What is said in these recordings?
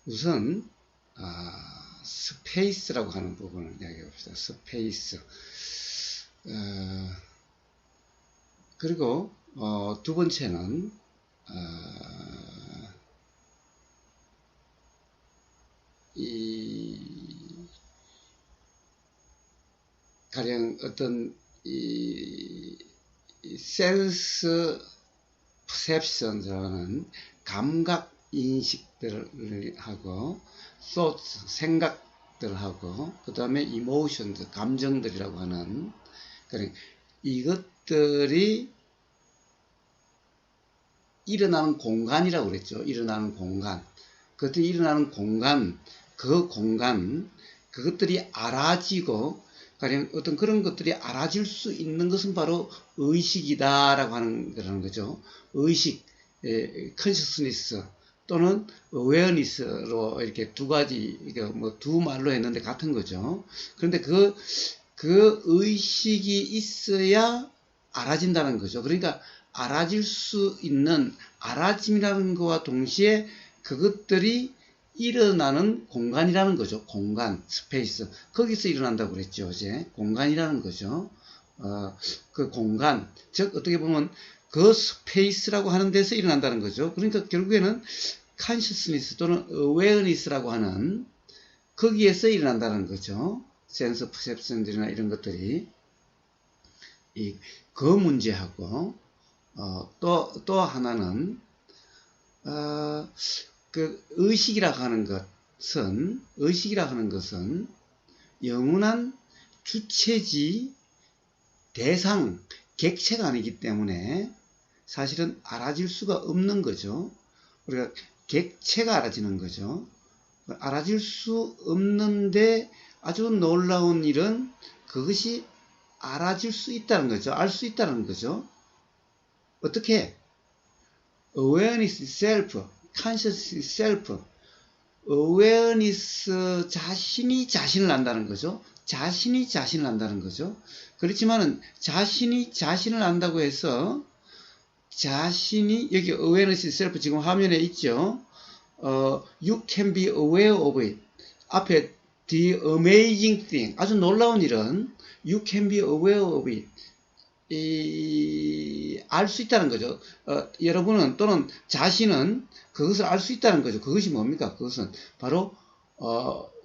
우선 스페이스라고 하는 부분을 이야기해 봅시다. 스페이스. 그리고 두 번째는 가령 어떤 센스 퍼셉션이라는 감각 인식들을 하고 thoughts 생각들하고 그 다음에 emotions 감정들이라고 하는 이것들이 일어나는 공간이라고 그랬죠. 일어나는 공간. 그것들이 일어나는 공간, 그것들이 알아지고, 가령 어떤 그런 것들이 알아질 수 있는 것은 바로 의식이다라고 하는 거라는 거죠. 의식, consciousness 또는 awareness로 이렇게 두 가지, 두 말로 했는데 같은 거죠. 그런데 그 의식이 있어야 알아진다는 거죠. 그러니까 알아질 수 있는 알아짐이라는 것과 동시에 그것들이 일어나는 공간이라는 거죠. 공간, 스페이스. 거기서 일어난다고 그랬죠. 어제. 공간이라는 거죠. 그 공간. 즉, 어떻게 보면 그 스페이스라고 하는 데서 일어난다는 거죠. 그러니까 결국에는 consciousness 또는 awareness라고 하는 거기에서 일어난다는 거죠. 센서 퍼셉션들이나 이런 것들이. 그 문제하고, 또 하나는, 의식이라고 하는 것은 영원한 주체지 대상, 객체가 아니기 때문에 사실은 알아질 수가 없는 거죠. 우리가 객체가 알아지는 거죠. 알아질 수 없는데 아주 놀라운 일은 그것이 알아질 수 있다는 거죠. 알 수 있다는 거죠. 어떻게? awareness self, conscious self, awareness 자신이 자신을 안다는 거죠. 자신이 자신을 안다는 거죠. 그렇지만은 자신이 자신을 안다고 해서 자신이 여기 awareness self 지금 화면에 있죠. you can be aware of it. 앞에 the amazing thing 아주 놀라운 일은 you can be aware of it. 알 수 있다는 거죠. 여러분은 또는 자신은 그것을 알 수 있다는 거죠. 그것이 뭡니까? 그것은 바로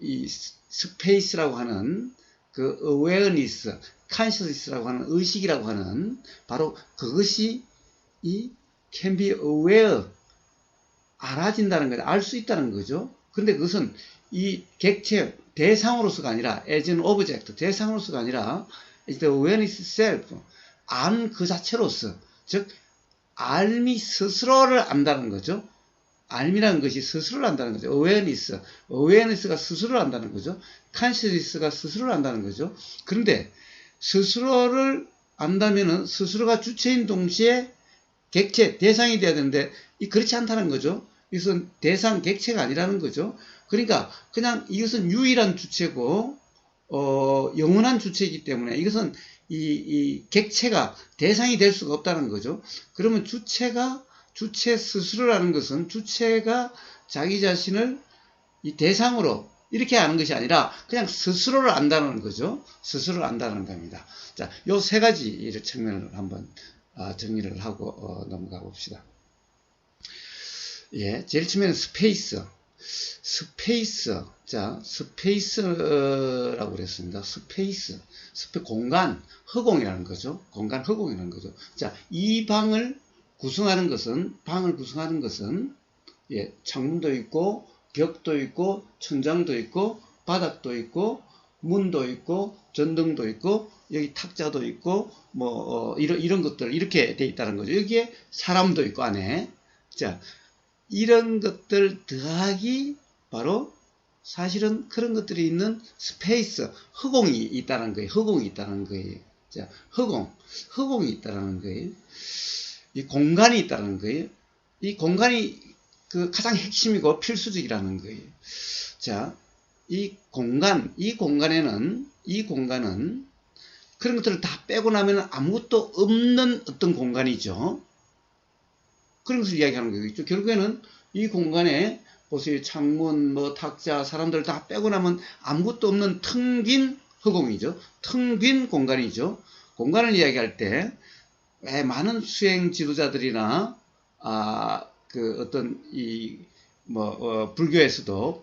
이 스페이스라고 하는 그 awareness, consciousness라고 하는 의식이라고 하는 바로 그것이 이 can be aware 알아진다는 거죠. 알 수 있다는 거죠. 그런데 그것은 이 객체 대상으로서가 아니라 as an object 대상으로서가 아니라 it's the awareness self 안 그 자체로서, 즉 알미 스스로를 안다는 거죠. 알미라는 것이 스스로를 안다는 거죠. awareness가 스스로를 안다는 거죠. consciousness가 스스로를 안다는 거죠. 그런데 스스로를 안다면은 스스로가 주체인 동시에 객체, 대상이 돼야 되는데 그렇지 않다는 거죠. 이것은 대상, 객체가 아니라는 거죠. 그러니까 그냥 이것은 유일한 주체고 영원한 주체이기 때문에 이것은 이 객체가 대상이 될 수가 없다는 거죠. 그러면 주체 스스로라는 것은 주체가 자기 자신을 이 대상으로 이렇게 아는 것이 아니라 그냥 스스로를 안다는 거죠. 스스로를 안다는 겁니다. 자, 요 세 가지 측면을 한번 정리를 하고 넘어가 봅시다. 예, 제일 처음에는 스페이스. 자, 스페이스라고 그랬습니다. 스페이스, 공간, 허공이라는 거죠. 공간, 허공이라는 거죠. 자, 이 방을 구성하는 것은, 예, 창문도 있고, 벽도 있고, 천장도 있고, 바닥도 있고, 문도 있고, 전등도 있고, 여기 탁자도 있고, 이런 것들, 이렇게 돼 있다는 거죠. 여기에 사람도 있고, 안에. 자, 이런 것들 더하기 바로 사실은 그런 것들이 있는 스페이스, 허공이 있다는 거예요. 자, 허공이 있다는 거예요. 이 공간이 있다는 거예요. 이 공간이 그 가장 핵심이고 필수적이라는 거예요. 자, 이 공간은 그런 것들을 다 빼고 나면 아무것도 없는 어떤 공간이죠. 그런 것을 이야기하는 거겠죠. 결국에는 이 공간에 보세요. 창문, 뭐 탁자, 사람들 다 빼고 나면 아무것도 없는 텅 빈 허공이죠. 텅 빈 공간이죠. 공간을 이야기할 때 많은 수행 지도자들이나 그 어떤 불교에서도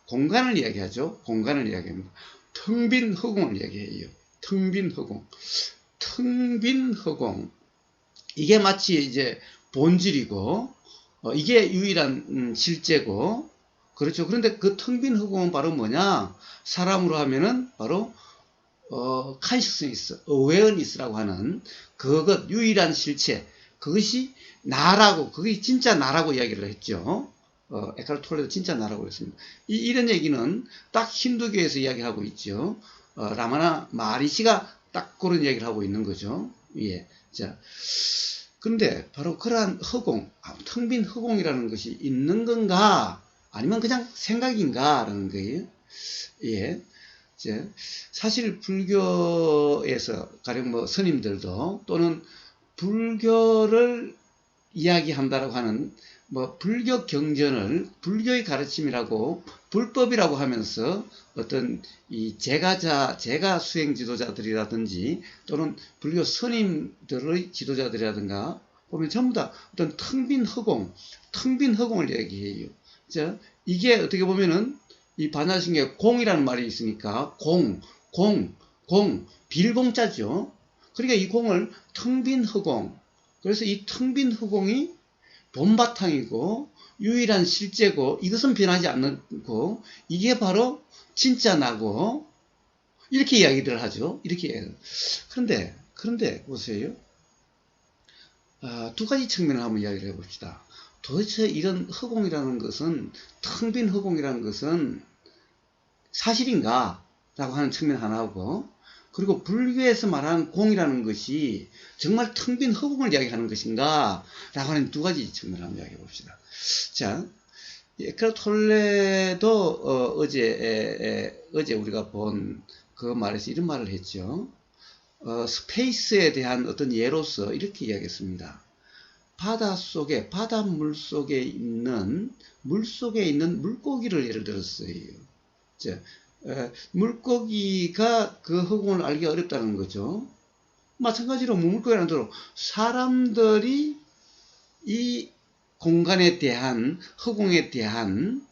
공간을 이야기하죠. 공간을 이야기합니다. 텅 빈 허공을 이야기해요. 텅 빈 허공. 텅 빈 허공. 이게 마치 이제 본질이고, 이게 유일한 실제고, 그렇죠. 그런데 그 텅 빈 허공은 바로 뭐냐? 사람으로 하면은 바로, consciousness, awareness라고 하는 그것, 유일한 실체. 그것이 나라고, 그게 진짜 나라고 이야기를 했죠. 에카르트 톨레도 진짜 나라고 했습니다. 이런 얘기는 딱 힌두교에서 이야기하고 있죠. 라마나 마리시가 딱 그런 이야기를 하고 있는 거죠. 예. 자. 근데 바로 그러한 허공, 텅 빈 허공이라는 것이 있는 건가? 아니면 그냥 생각인가? 라는 거예요. 예. 사실 불교에서, 가령 뭐 스님들도 또는 불교를 이야기한다라고 하는 뭐 불교 경전을 불교의 가르침이라고 불법이라고 하면서 어떤 이 제가 수행 지도자들이라든지 또는 불교 스님들의 지도자들이라든가 보면 전부 다 어떤 텅 빈 허공을 얘기해요. 자, 이게 어떻게 보면은 이 반야신경에 공이라는 말이 있으니까 공, 빌공자죠. 그러니까 이 공을 텅 빈 허공. 그래서 이 텅 빈 허공이 본바탕이고 유일한 실제고 이것은 변하지 않고 이게 바로 진짜 나고 이렇게 이야기를 하죠. 이렇게. 그런데 보세요. 두 가지 측면을 한번 이야기를 해봅시다. 도대체 이런 허공이라는 것은 텅 빈 허공이라는 것은 사실인가? 라고 하는 측면 하나고 그리고 불교에서 말하는 공이라는 것이 정말 텅 빈 허공을 이야기하는 것인가? 라고 하는 두 가지 측면을 한번 이야기해 봅시다. 자, 에카르트 톨레도 어제 우리가 본 그 말에서 이런 말을 했죠. 스페이스에 대한 어떤 예로서 이렇게 이야기했습니다. 바닷물 속에 있는 물고기를 예를 들었어요. 자, 물고기가 그 허공을 알기가 어렵다는 거죠. 마찬가지로 물고기라는 대로 사람들이 이 공간에 대한 허공에 대한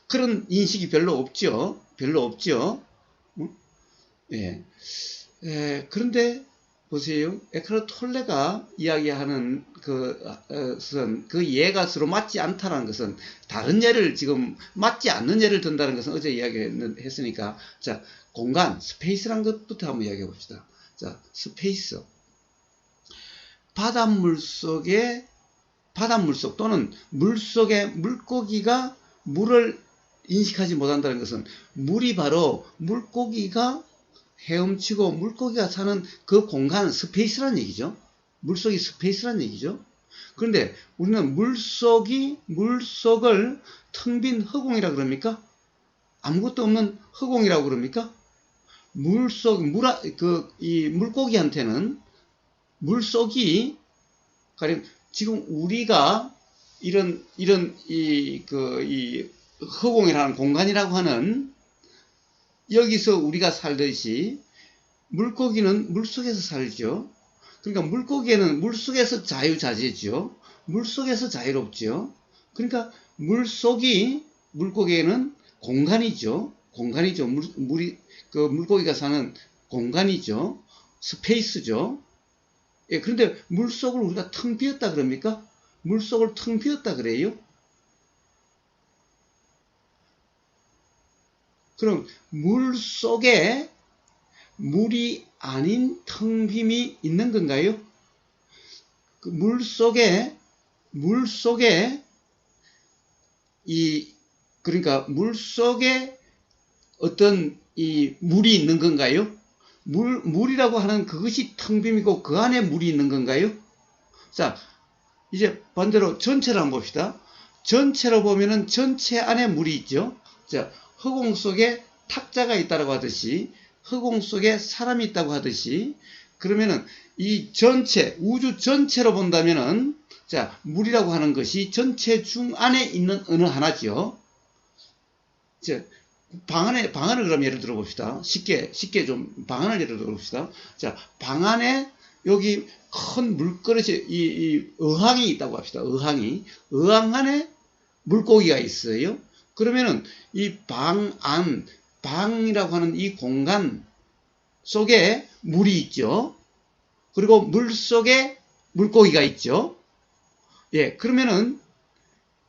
그런 인식이 별로 없죠. 예. 그런데 보세요. 에카르트 톨레가 이야기하는 것은 그 예가 서로 맞지 않다는 것은 다른 예를 지금 맞지 않는 예를 든다는 것은 어제 이야기했으니까 자 공간 스페이스란 것부터 한번 이야기해 봅시다. 자 스페이스 바닷물 속 또는 물 속에 물고기가 물을 인식하지 못한다는 것은 물이 바로 물고기가 헤엄치고 물고기가 사는 그 공간 스페이스란 얘기죠. 물속이 스페이스란 얘기죠. 그런데 우리는 물속을 텅 빈 허공이라 그럽니까? 아무것도 없는 허공이라고 그럽니까? 이 물고기한테는 물속이 가령 지금 우리가 이런 이 허공이라는 공간이라고 하는 여기서 우리가 살듯이 물고기는 물속에서 살죠. 그러니까 물고기에는 물속에서 자유자재죠. 물속에서 자유롭죠. 그러니까 물고기에는 공간이죠. 물고기가 사는 공간이죠. 스페이스죠. 예, 그런데 물속을 우리가 텅 비웠다 그럽니까? 물속을 텅 비웠다 그래요? 그럼 물 속에 물이 아닌 텅 빔이 있는 건가요? 그 물 속에 그러니까 물 속에 어떤 이 물이 있는 건가요? 물이라고 하는 그것이 텅 빔이고 그 안에 물이 있는 건가요? 자, 이제 반대로 전체를 한번 봅시다. 전체로 보면은 전체 안에 물이 있죠. 자, 허공 속에 탁자가 있다고 하듯이 허공 속에 사람이 있다고 하듯이 그러면은 이 전체 우주 전체로 본다면은 자, 물이라고 하는 것이 전체 중 안에 있는 어느 하나죠. 자, 방안을 그럼 예를 들어 봅시다. 쉽게 좀 방안을 예를 들어 봅시다. 자, 방 안에 여기 큰 물그릇이 이 어항이 있다고 합시다. 어항 안에 물고기가 있어요. 그러면은 이 방이라고 하는 이 공간 속에 물이 있죠. 그리고 물 속에 물고기가 있죠. 예, 그러면은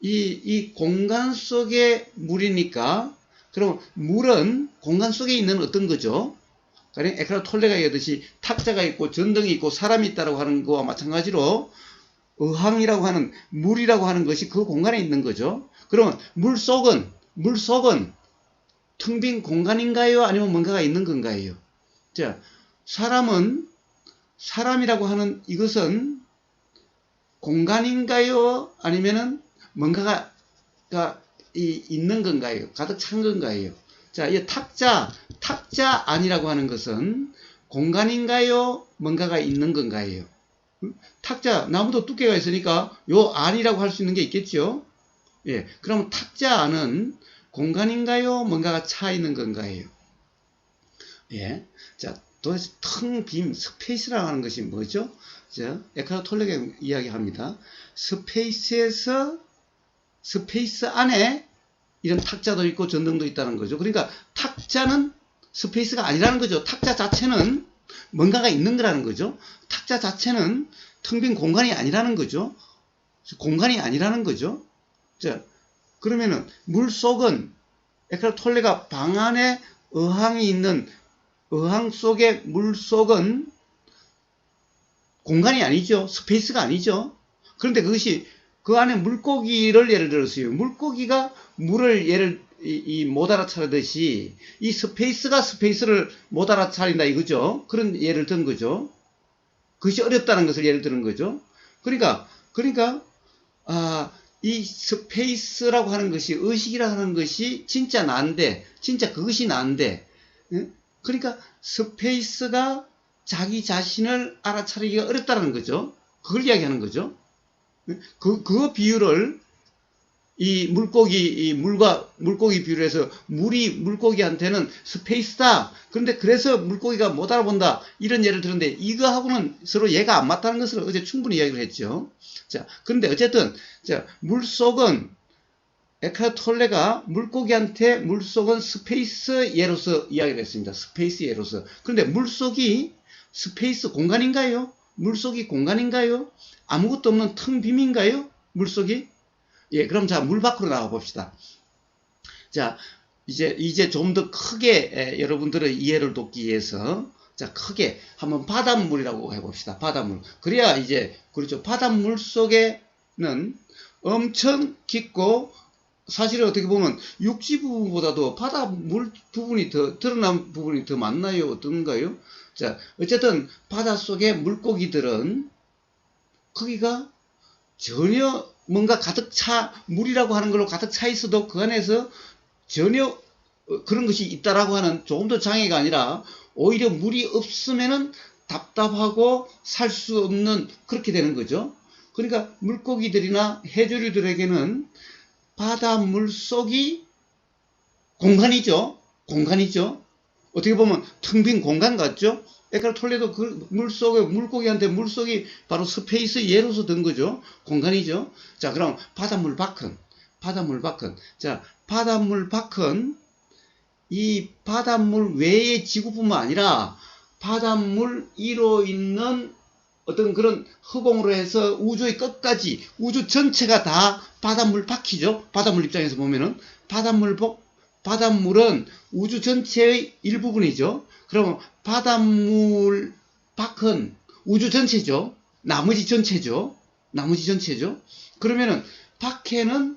이 공간 속에 물이니까, 그럼 물은 공간 속에 있는 어떤 거죠? 가령 에크하르트 톨레가 얘기하듯이 탁자가 있고 전등이 있고 사람이 있다고 하는 거와 마찬가지로 어항이라고 하는 물이라고 하는 것이 그 공간에 있는 거죠. 그러면 물 속은 텅 빈 공간인가요? 아니면 뭔가가 있는 건가요? 자, 사람이라고 하는 이것은 공간인가요? 아니면은 뭔가가 있는 건가요? 가득 찬 건가요? 자, 이 탁자 안이라고 하는 것은 공간인가요? 뭔가가 있는 건가요? 탁자, 나무도 두께가 있으니까 요 안이라고 할 수 있는 게 있겠죠? 예, 그럼 탁자 안은 공간인가요? 뭔가가 차 있는 건가요? 예, 자, 도대체 텅 빈 스페이스라고 하는 것이 뭐죠? 자, 에크하르트 톨레가 이야기합니다. 스페이스 안에 이런 탁자도 있고 전등도 있다는 거죠. 그러니까 탁자는 스페이스가 아니라는 거죠. 탁자 자체는 뭔가가 있는 거라는 거죠. 탁자 자체는 텅 빈 공간이 아니라는 거죠. 자, 그러면은 물 속은 에크하르트 톨레가 방 안에 어항이 있는 어항 속의 물 속은 공간이 아니죠. 스페이스가 아니죠. 그런데 그것이 그 안에 물고기를 예를 들었어요. 물고기가 물을 못 알아차리듯이 이 스페이스가 스페이스를 못 알아차린다 이거죠. 그런 예를 든 거죠. 그것이 어렵다는 것을 예를 드는 거죠. 그러니까 이 스페이스라고 하는 것이, 의식이라고 하는 것이 진짜 그것이 난데, 그러니까 스페이스가 자기 자신을 알아차리기가 어렵다는 거죠. 그걸 이야기하는 거죠. 그 비유를 물고기 비유를 해서 물이 물고기한테는 스페이스다. 그런데 그래서 물고기가 못 알아본다. 이런 예를 들었는데 이거하고는 서로 얘가 안 맞다는 것을 어제 충분히 이야기를 했죠. 자, 그런데 어쨌든, 자, 물속은 에크하르트 톨레가 물고기한테 물속은 스페이스 예로서 이야기를 했습니다. 스페이스 예로서. 그런데 물속이 스페이스 공간인가요? 물속이 공간인가요? 아무것도 없는 텅 빔인가요? 물속이? 예, 그럼 자, 물 밖으로 나와 봅시다. 자, 이제 좀 더 크게 여러분들의 이해를 돕기 위해서, 자, 크게 한번 바닷물이라고 해봅시다. 바닷물. 그래야 이제, 그렇죠. 바닷물 속에는 엄청 깊고, 사실은 어떻게 보면 육지 부분보다도 바닷물 부분이 드러난 부분이 더 많나요? 어떤가요? 자, 어쨌든 바닷속의 물고기들은 거기가 전혀 뭔가 물이라고 하는 걸로 가득 차 있어도 그 안에서 전혀 그런 것이 있다라고 하는 조금 더 장애가 아니라 오히려 물이 없으면은 답답하고 살 수 없는 그렇게 되는 거죠. 그러니까 물고기들이나 해조류들에게는 바닷물 속이 공간이죠. 어떻게 보면 텅 빈 공간 같죠? 에크하르트 톨레도 그 물속에, 물고기한테 물속이 바로 스페이스 예로서 든 거죠. 공간이죠. 자, 그럼 바닷물 밖은. 자, 바닷물 밖은 이 바닷물 외의 지구뿐만 아니라 바닷물 위로 있는 어떤 그런 허공으로 해서 우주의 끝까지, 우주 전체가 다 바닷물 밖이죠. 바닷물 입장에서 보면은 바닷물은 우주 전체의 일부분이죠. 그러면 바닷물 밖은 우주 전체죠. 나머지 전체죠. 그러면은 밖에는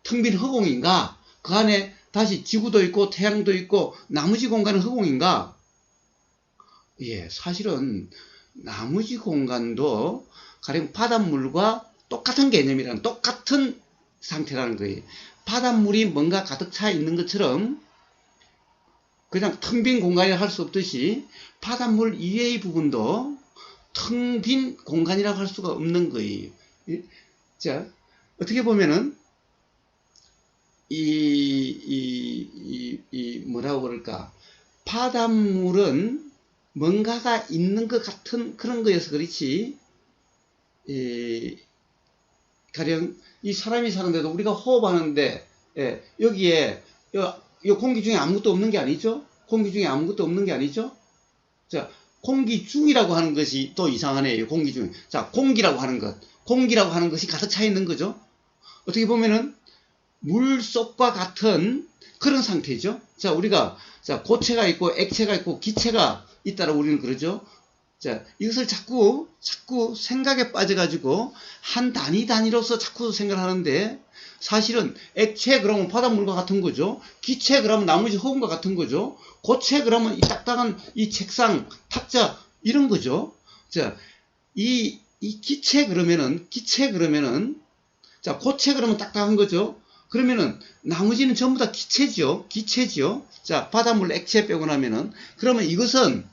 텅 빈 허공인가? 그 안에 다시 지구도 있고 태양도 있고 나머지 공간은 허공인가? 예, 사실은 나머지 공간도 가령 바닷물과 똑같은 개념이라는, 똑같은 상태라는 거예요. 바닷물이 뭔가 가득 차 있는 것처럼 그냥 텅 빈 공간이라 할 수 없듯이 바닷물 이외의 부분도 텅 빈 공간이라고 할 수가 없는 거예요. 자, 어떻게 보면은, 뭐라고 그럴까. 바닷물은 뭔가가 있는 것 같은 그런 거여서 그렇지, 가령, 이 사람이 사는데도 우리가 호흡하는데, 여기에, 이 공기 중에 아무것도 없는 게 아니죠? 공기 중에 아무것도 없는 게 아니죠? 자, 공기 중이라고 하는 것이 또 이상하네요. 공기 중. 자, 공기라고 하는 것. 공기라고 하는 것이 가득 차 있는 거죠. 어떻게 보면은 물속과 같은 그런 상태죠. 자, 우리가 자, 고체가 있고 액체가 있고 기체가 있다라고 우리는 그러죠. 자, 이것을 자꾸 생각에 빠져가지고 한 단위로서 자꾸 생각하는데 사실은 액체 그러면 바닷물과 같은 거죠. 기체 그러면 나머지 허공과 같은 거죠. 고체 그러면 이 딱딱한 이 책상, 탁자 이런 거죠. 자, 이 기체 그러면은 자, 고체 그러면 딱딱한 거죠. 그러면은 나머지는 전부 다 기체죠. 자, 바닷물 액체 빼고 나면은 그러면 이것은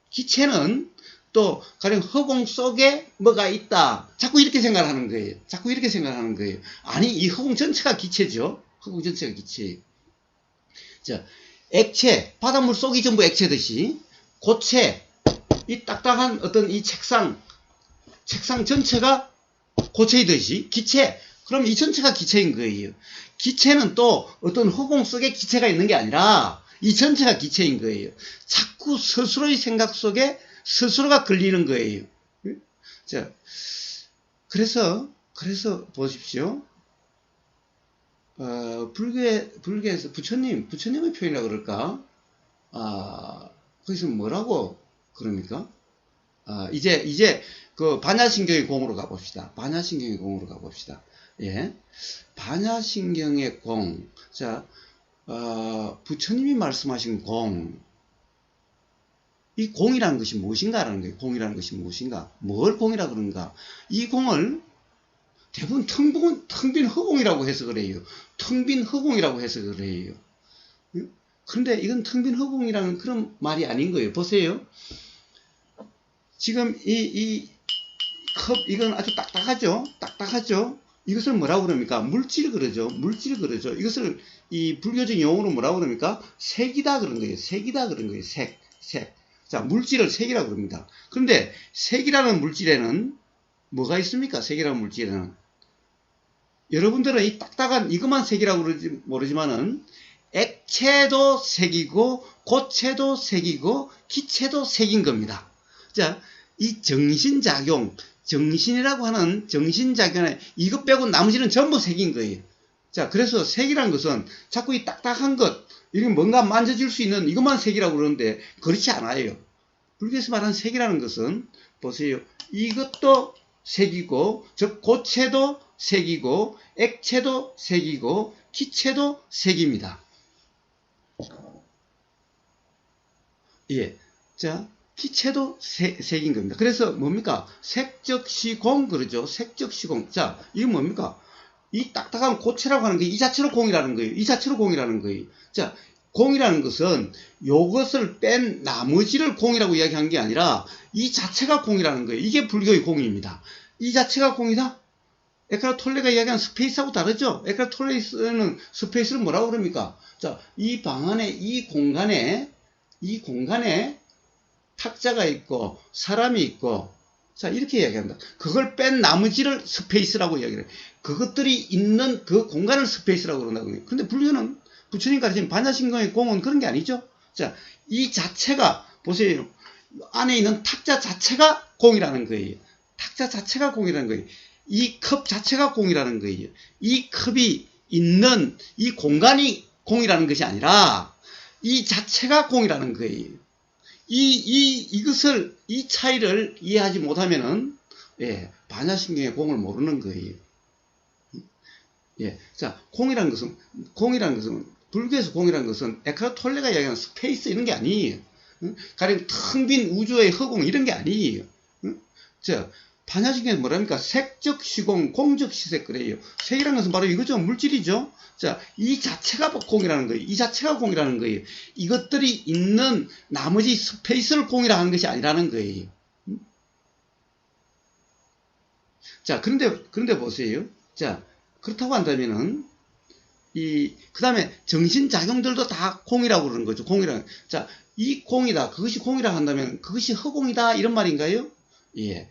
기체는 또 가령 허공 속에 뭐가 있다. 자꾸 이렇게 생각하는 거예요. 아니, 이 허공 전체가 기체죠. 허공 전체가 기체. 자, 액체, 바닷물 속이 전부 액체듯이 고체, 이 딱딱한 어떤 이 책상 전체가 고체이듯이 기체, 그럼 이 전체가 기체인 거예요. 기체는 또 어떤 허공 속에 기체가 있는 게 아니라 이 전체가 기체인 거예요. 자꾸 스스로의 생각 속에 스스로가 걸리는 거예요. 자, 그래서 보십시오. 불교에서 부처님의 표현이라 그럴까? 거기서 뭐라고 그럽니까? 이제 그 반야신경의 공으로 가봅시다. 예. 반야신경의 공. 자, 부처님이 말씀하신 공. 이 공이라는 것이 무엇인가라는 거예요. 뭘 공이라 그런가? 이 공을 대부분 텅 빈 허공이라고 해서 그래요. 그런데 이건 텅 빈 허공이라는 그런 말이 아닌 거예요. 보세요. 지금 이 컵, 이건 아주 딱딱하죠? 이것을 뭐라고 그럽니까? 물질 그러죠. 이것을 이 불교적 용어로 뭐라고 그럽니까? 색이다 그런 거예요. 색. 자, 물질을 색이라고 그럽니다. 그런데 색이라는 물질에는 뭐가 있습니까? 색이라는 물질에는. 여러분들은 이 딱딱한 이것만 색이라고 그러지 모르지만은 액체도 색이고 고체도 색이고 기체도 색인 겁니다. 자, 이 정신이라고 하는 정신작용에 이것 빼고 나머지는 전부 색인 거예요. 자, 그래서 색이라는 것은 자꾸 이 딱딱한 것, 이건 뭔가 만져질 수 있는 이것만 색이라고 그러는데 그렇지 않아요. 불교에서 말하는 색이라는 것은 보세요. 이것도 색이고, 즉 고체도 색이고, 액체도 색이고, 기체도 색입니다. 예. 자, 기체도 색인 겁니다. 그래서 뭡니까? 색적시공 그러죠. 색적시공. 자, 이건 뭡니까? 이 딱딱한 고체라고 하는 게 이 자체로 공이라는 거예요. 자, 공이라는 것은 요것을 뺀 나머지를 공이라고 이야기한 게 아니라 이 자체가 공이라는 거예요. 이게 불교의 공입니다. 이 자체가 공이다? 에카르트 톨레가 이야기한 스페이스하고 다르죠? 에카르트 톨레는 스페이스를 뭐라고 그럽니까? 자, 이 방 안에, 이 공간에 탁자가 있고, 사람이 있고, 자, 이렇게 이야기한다. 그걸 뺀 나머지를 스페이스라고 이야기를 해요. 그것들이 있는 그 공간을 스페이스라고 그런다고요. 근데 불교는, 부처님 가르친 반야신경의 공은 그런 게 아니죠? 자, 이 자체가, 보세요. 안에 있는 탁자 자체가 공이라는 거예요. 이 컵 자체가 공이라는 거예요. 이 컵이 있는 이 공간이 공이라는 것이 아니라 이 자체가 공이라는 거예요. 이 차이를 이해하지 못하면은, 예, 반야신경의 공을 모르는 거예요. 예. 자, 공이라는 것은, 불교에서 공이라는 것은 에카르트 톨레가 이야기하는 스페이스 이런 게 아니에요. 가령 텅 빈 우주의 허공 이런 게 아니에요. 자, 반야신경에서 뭐랍니까? 색적 시공, 공적 시색 그래요. 색이라는 것은 바로 이거죠. 물질이죠. 자, 이 자체가 공이라는 거예요. 이것들이 있는 나머지 스페이스를 공이라 하는 것이 아니라는 거예요. 자, 그런데 보세요. 자, 그렇다고 한다면은, 그 다음에 정신작용들도 다 공이라고 그러는 거죠. 공이라는. 자, 이 공이다. 그것이 공이라고 한다면 그것이 허공이다. 이런 말인가요? 예.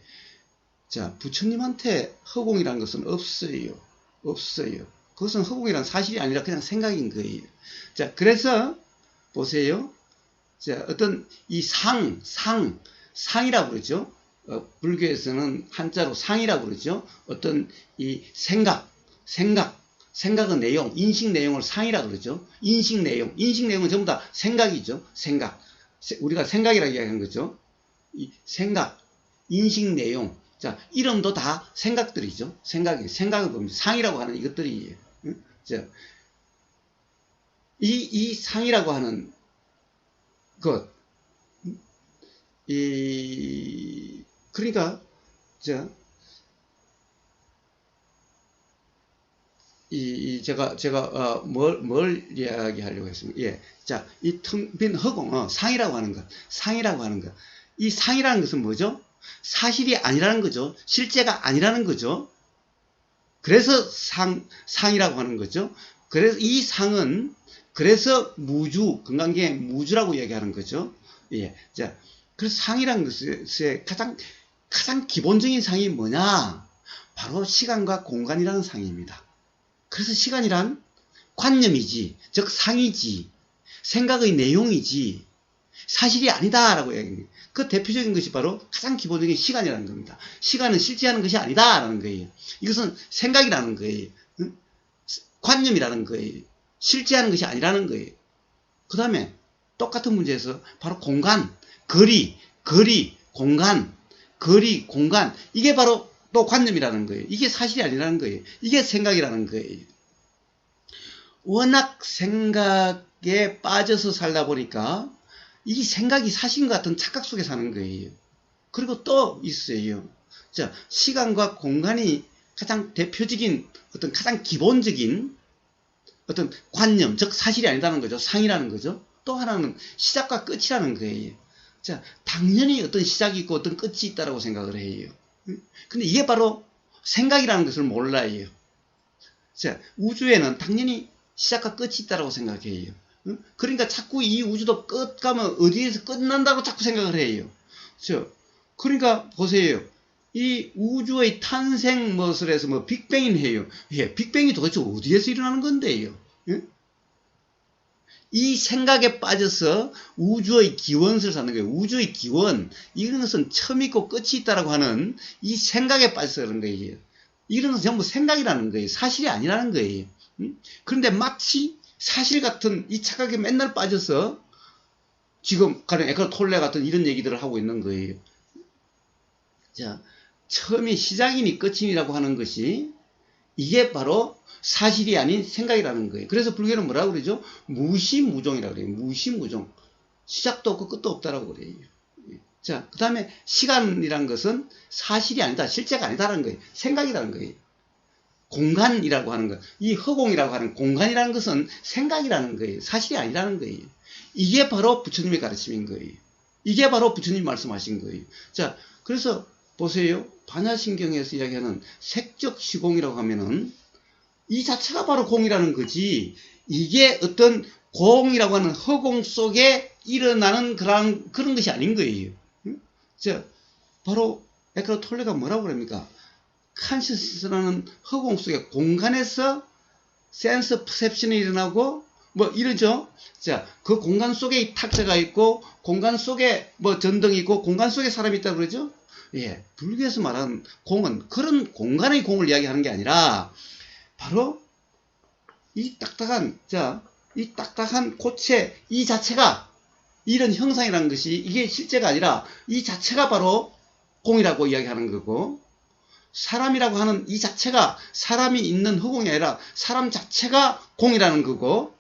자, 부처님한테 허공이라는 것은 없어요. 없어요. 그것은 허공이란 사실이 아니라 그냥 생각인 거예요. 자, 그래서 보세요. 자, 어떤 이 상이라고 그러죠. 불교에서는 한자로 상이라고 그러죠. 어떤 이 생각의 내용, 인식 내용을 상이라고 그러죠. 인식 내용은 전부 다 생각이죠. 생각. 우리가 생각이라고 이야기하는 거죠. 이 생각, 인식 내용. 자, 이름도 다 생각들이죠. 생각을 보면 상이라고 하는 이것들이에요. 자, 이 상이라고 하는 것, 그러니까, 자, 뭘 이야기하려고 했습니까? 예. 자, 이 텅 빈 허공, 상이라고 하는 것. 이 상이라는 것은 뭐죠? 사실이 아니라는 거죠. 실제가 아니라는 거죠. 그래서 상이라고 하는 거죠. 그래서 이 상은, 그래서 건강계 무주라고 얘기하는 거죠. 예. 자, 그래서 상이라는 것의 가장 기본적인 상이 뭐냐? 바로 시간과 공간이라는 상입니다. 그래서 시간이란 관념이지, 즉 상이지, 생각의 내용이지, 사실이 아니다라고 얘기합니다. 그 대표적인 것이 바로 가장 기본적인 시간이라는 겁니다. 시간은 실제하는 것이 아니다라는 거예요. 이것은 생각이라는 거예요. 관념이라는 거예요. 실제하는 것이 아니라는 거예요. 그 다음에 똑같은 문제에서 바로 공간, 거리, 공간, 이게 바로 또 관념이라는 거예요. 이게 사실이 아니라는 거예요. 이게 생각이라는 거예요. 워낙 생각에 빠져서 살다 보니까 이 생각이 사실인 것 같은 착각 속에 사는 거예요. 그리고 또 있어요. 자, 시간과 공간이 가장 대표적인 어떤 가장 기본적인 어떤 관념, 즉 사실이 아니라는 거죠. 상이라는 거죠. 또 하나는 시작과 끝이라는 거예요. 자, 당연히 어떤 시작이 있고 어떤 끝이 있다라고 생각을 해요. 근데 이게 바로 생각이라는 것을 몰라요. 자, 우주에는 당연히 시작과 끝이 있다라고 생각해요. 그러니까 자꾸 이 우주도 끝 가면 어디에서 끝난다고 자꾸 생각을 해요. 그러니까 보세요. 이 우주의 탄생 것을 해서 뭐 빅뱅이해요. 예, 빅뱅이 도대체 어디에서 일어나는 건데요? 예? 이 생각에 빠져서 우주의 기원을 사는 거예요. 우주의 기원, 이런 것은 처음 있고 끝이 있다라고 하는 이 생각에 빠져서 그런 거예요. 이런 것은 전부 생각이라는 거예요. 사실이 아니라는 거예요. 그런데 마치 사실 같은 이 착각에 맨날 빠져서 지금 가령 에크하르톨레 같은 이런 얘기들을 하고 있는 거예요. 자, 처음이 시작이니 끝이니라고 하는 것이 이게 바로 사실이 아닌 생각이라는 거예요. 그래서 불교는 뭐라고 그러죠? 무시무종이라고 그래요. 무시무종. 시작도 없고 끝도 없다라고 그래요. 자, 그 다음에 시간이라는 것은 사실이 아니다, 실제가 아니다라는 거예요. 생각이라는 거예요. 공간이라고 하는 것, 이 허공이라고 하는 공간이라는 것은 생각이라는 거예요. 사실이 아니라는 거예요. 이게 바로 부처님의 가르침인 거예요. 이게 바로 부처님 말씀하신 거예요. 자, 그래서 보세요. 반야신경에서 이야기하는 색적 시공이라고 하면은 이 자체가 바로 공이라는 거지, 이게 어떤 공이라고 하는 허공 속에 일어나는 그런 것이 아닌 거예요. 자, 바로 에크하르톨레가 뭐라고 그럽니까? 컨셔스라는 허공 속에 공간에서 센스 퍼셉션이 일어나고 뭐 이러죠. 자, 그 공간 속에 탁자가 있고 공간 속에 뭐 전등이 있고 공간 속에 사람이 있다고 그러죠. 예, 불교에서 말하는 공은 그런 공간의 공을 이야기하는 게 아니라 바로 이 딱딱한 고체 이 자체가 이런 형상이라는 것이 이게 실제가 아니라 이 자체가 바로 공이라고 이야기하는 거고, 사람이라고 하는 이 자체가 사람이 있는 허공이 아니라 사람 자체가 공이라는 거고,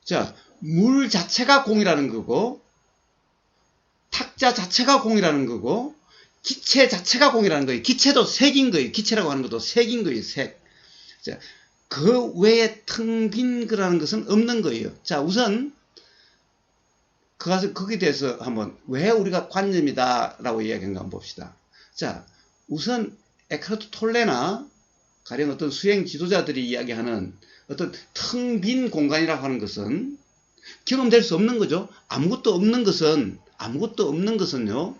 자, 물 자체가 공이라는 거고, 탁자 자체가 공이라는 거고, 기체 자체가 공이라는 거예요. 기체도 색인 거예요. 기체라고 하는 것도 색인 거예요. 색. 자, 그 외에 텅 빈 거라는 것은 없는 거예요. 자, 우선 거기에 대해서 한번 왜 우리가 관념이다라고 이야기한가 한번 봅시다. 자, 우선 에크하르트 톨레나 가령 어떤 수행 지도자들이 이야기하는 어떤 텅 빈 공간이라고 하는 것은 경험될 수 없는 거죠. 아무것도 없는 것은요,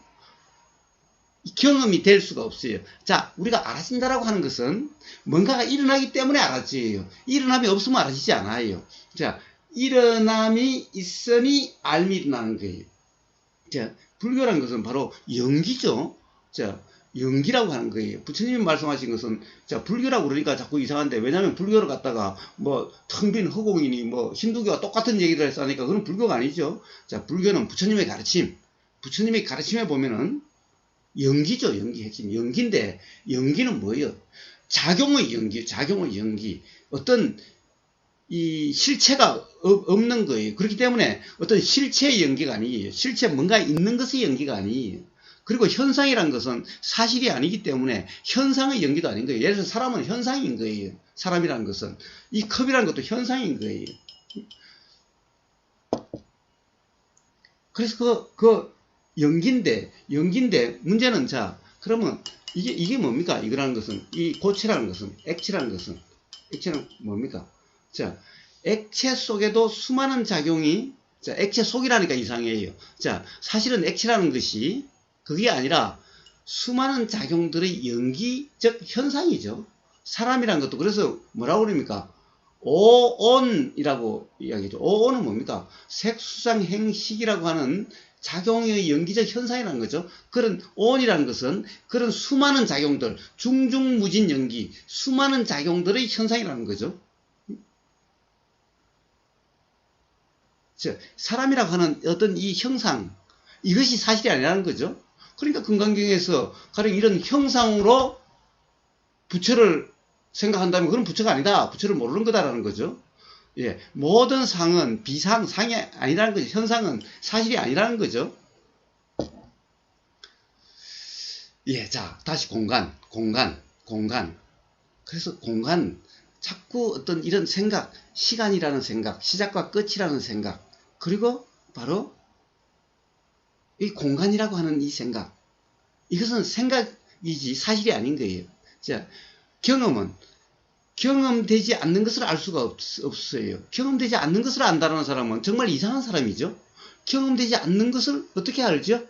경험이 될 수가 없어요. 자, 우리가 알아진다라고 하는 것은 뭔가가 일어나기 때문에 알아져요. 일어남이 없으면 알아지지 않아요. 자, 일어남이 있으니 알미 일어나는 거예요. 자, 불교라는 것은 바로 연기죠. 자, 연기라고 하는 거예요. 부처님이 말씀하신 것은, 자, 불교라고 그러니까 자꾸 이상한데, 왜냐면 불교를 갖다가 뭐 텅 빈 허공이니 뭐 힌두교와 똑같은 얘기를 해서 하니까 그건 불교가 아니죠. 자, 불교는 부처님의 가르침에 보면은 연기죠. 연기 핵심. 연기인데, 연기는 뭐예요? 작용의 연기. 어떤 이 실체가 없는 거예요. 그렇기 때문에 어떤 실체의 연기가 아니에요. 실체 뭔가 있는 것의 연기가 아니에요. 그리고 현상이란 것은 사실이 아니기 때문에 현상의 연기도 아닌 거예요. 예를 들어서 사람은 현상인 거예요. 사람이라는 것은. 이 컵이라는 것도 현상인 거예요. 그래서 연기인데 문제는, 자, 그러면 이게 뭡니까? 이거라는 것은, 이 고체라는 것은, 액체는 뭡니까? 자, 액체 속에도 수많은 작용이, 자, 액체 속이라니까 이상해요. 자, 사실은 액체라는 것이 그게 아니라 수많은 작용들의 연기적 현상이죠. 사람이란 것도, 그래서 뭐라고 그럽니까? 오온이라고 이야기죠. 오온은 뭡니까? 색수상행식이라고 하는 작용의 연기적 현상이라는 거죠. 그런 온이라는 것은 그런 수많은 작용들, 중중무진 연기, 수많은 작용들의 현상이라는 거죠. 사람이라고 하는 어떤 이 형상, 이것이 사실이 아니라는 거죠. 그러니까 금강경에서 가령 이런 형상으로 부처를 생각한다면 그건 부처가 아니다. 부처를 모르는 거다라는 거죠. 예, 모든 상은 상이 아니라는 거죠. 현상은 사실이 아니라는 거죠. 예, 자, 다시 공간. 그래서 공간, 자꾸 어떤 이런 생각, 시간이라는 생각, 시작과 끝이라는 생각, 그리고 바로 이 공간이라고 하는 이 생각, 이것은 생각이지 사실이 아닌 거예요. 자, 경험은 경험되지 않는 것을 알 수가 없어요. 경험되지 않는 것을 안다는 사람은 정말 이상한 사람이죠. 경험되지 않는 것을 어떻게 알죠?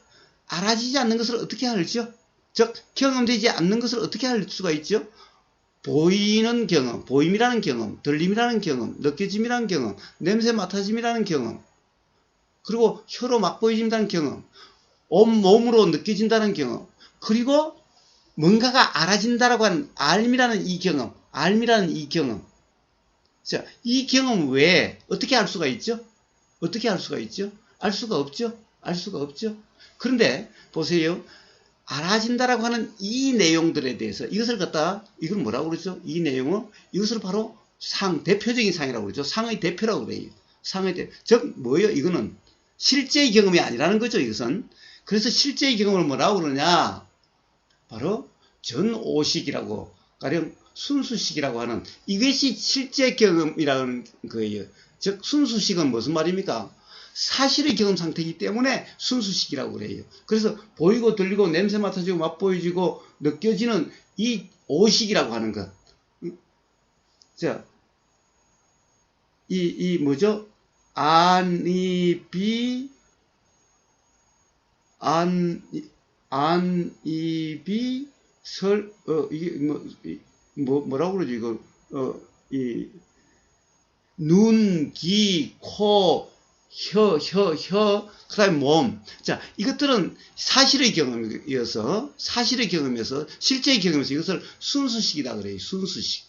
알아지지 않는 것을 어떻게 알죠? 즉, 경험되지 않는 것을 어떻게 알 수가 있죠? 보이는 경험, 보임이라는 경험, 들림이라는 경험, 느껴짐이라는 경험, 냄새 맡아짐이라는 경험, 그리고 혀로 맛보여진다는 경험, 온몸으로 느껴진다는 경험, 그리고 뭔가가 알아진다라고 하는 알미라는 이 경험, 자, 이 경험 외에 어떻게 알 수가 있죠? 알 수가 없죠. 그런데 보세요. 알아진다라고 하는 이 내용들에 대해서 이걸 뭐라고 그러죠? 이 내용은 이것을 바로 대표적인 상이라고 그러죠. 상의 대표라고 그래요. 즉 뭐예요? 이거는 실제의 경험이 아니라는 거죠. 이것은. 그래서 실제의 경험을 뭐라고 그러냐? 바로 전오식이라고, 가령 순수식이라고 하는, 이것이 실제 경험이라는 거예요. 즉 순수식은 무슨 말입니까? 사실의 경험 상태이기 때문에 순수식이라고 그래요. 그래서 보이고 들리고 냄새 맡아지고 맛보여지고 느껴지는 이 오식이라고 하는 것. 자, 뭐죠? 안입이 이게 뭐라고 그러지, 이거, 눈, 귀, 코, 혀, 그 다음에 몸. 자, 이것들은 사실의 경험이어서, 실제의 경험에서 이것을 순수식이다 그래요. 순수식.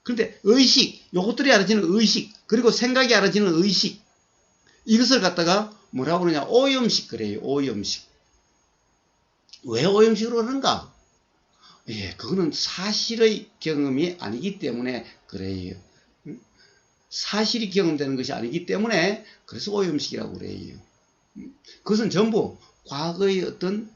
그런데 의식, 요것들이 알아지는 의식, 그리고 생각이 알아지는 의식, 이것을 갖다가 뭐라고 그러냐? 오염식 그래요. 오염식. 왜 오염식으로 그러는가? 예, 그거는 사실의 경험이 아니기 때문에 그래요. 사실이 경험되는 것이 아니기 때문에 그래서 오염식이라고 그래요. 그것은 전부 과거의 어떤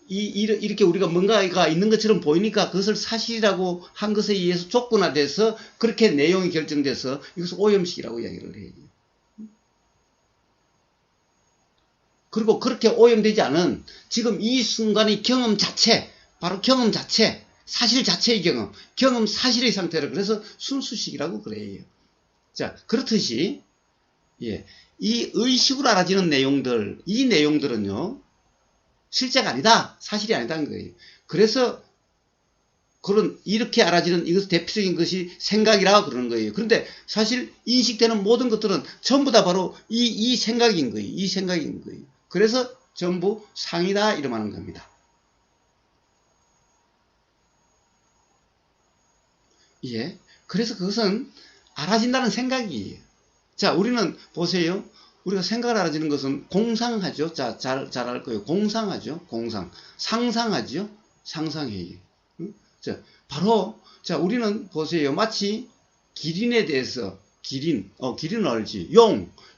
이렇게 우리가 뭔가가 있는 것처럼 보이니까 그것을 사실이라고 한 것에 의해서 조건화돼서 그렇게 내용이 결정돼서 이것을 오염식이라고 이야기를 해요. 그리고 그렇게 오염되지 않은 지금 이 순간의 경험 자체, 바로 경험 자체, 사실 자체의 경험 사실의 상태를 그래서 순수식이라고 그래요. 자, 그렇듯이 예, 이 의식으로 알아지는 내용들, 이 내용들은요 실제가 아니다, 사실이 아니다는 거예요. 그래서 그런 이렇게 알아지는 이것 대표적인 것이 생각이라고 그러는 거예요. 그런데 사실 인식되는 모든 것들은 전부 다 바로 이 생각인 거예요. 이 생각인 거예요. 그래서 전부 상이다 이름하는 겁니다. 예. 그래서 그것은 알아진다는 생각이에요. 자, 우리는 보세요. 우리가 생각을 알아지는 것은 공상하죠. 자, 잘 알 거예요. 공상하죠. 공상. 상상하죠. 상상해요. 자, 바로, 자, 우리는 보세요. 마치 기린에 대해서, 기린은 알지.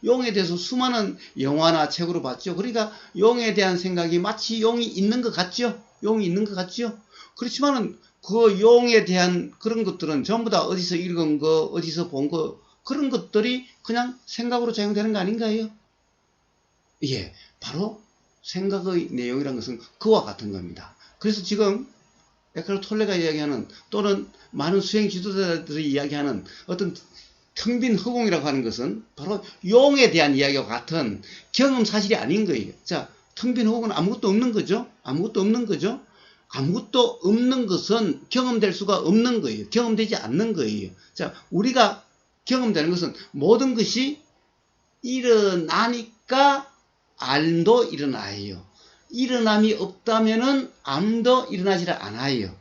용에 대해서 수많은 영화나 책으로 봤죠. 그러니까 용에 대한 생각이 마치 용이 있는 것 같죠. 용이 있는 것 같죠. 그렇지만은 그 용에 대한 그런 것들은 전부 다 어디서 읽은 거, 어디서 본 거, 그런 것들이 그냥 생각으로 작용되는 거 아닌가요? 예, 바로 생각의 내용이라는 것은 그와 같은 겁니다. 그래서 지금 에카르트 톨레가 이야기하는 또는 많은 수행 지도자들이 이야기하는 어떤 텅 빈 허공이라고 하는 것은 바로 용에 대한 이야기와 같은 경험 사실이 아닌 거예요. 자, 텅 빈 허공은 아무것도 없는 거죠. 아무것도 없는 거죠. 아무것도 없는 것은 경험될 수가 없는 거예요. 경험되지 않는 거예요. 자, 우리가 경험되는 것은 모든 것이 일어나니까 암도 일어나요. 일어남이 없다면은 암도 일어나지 않아요.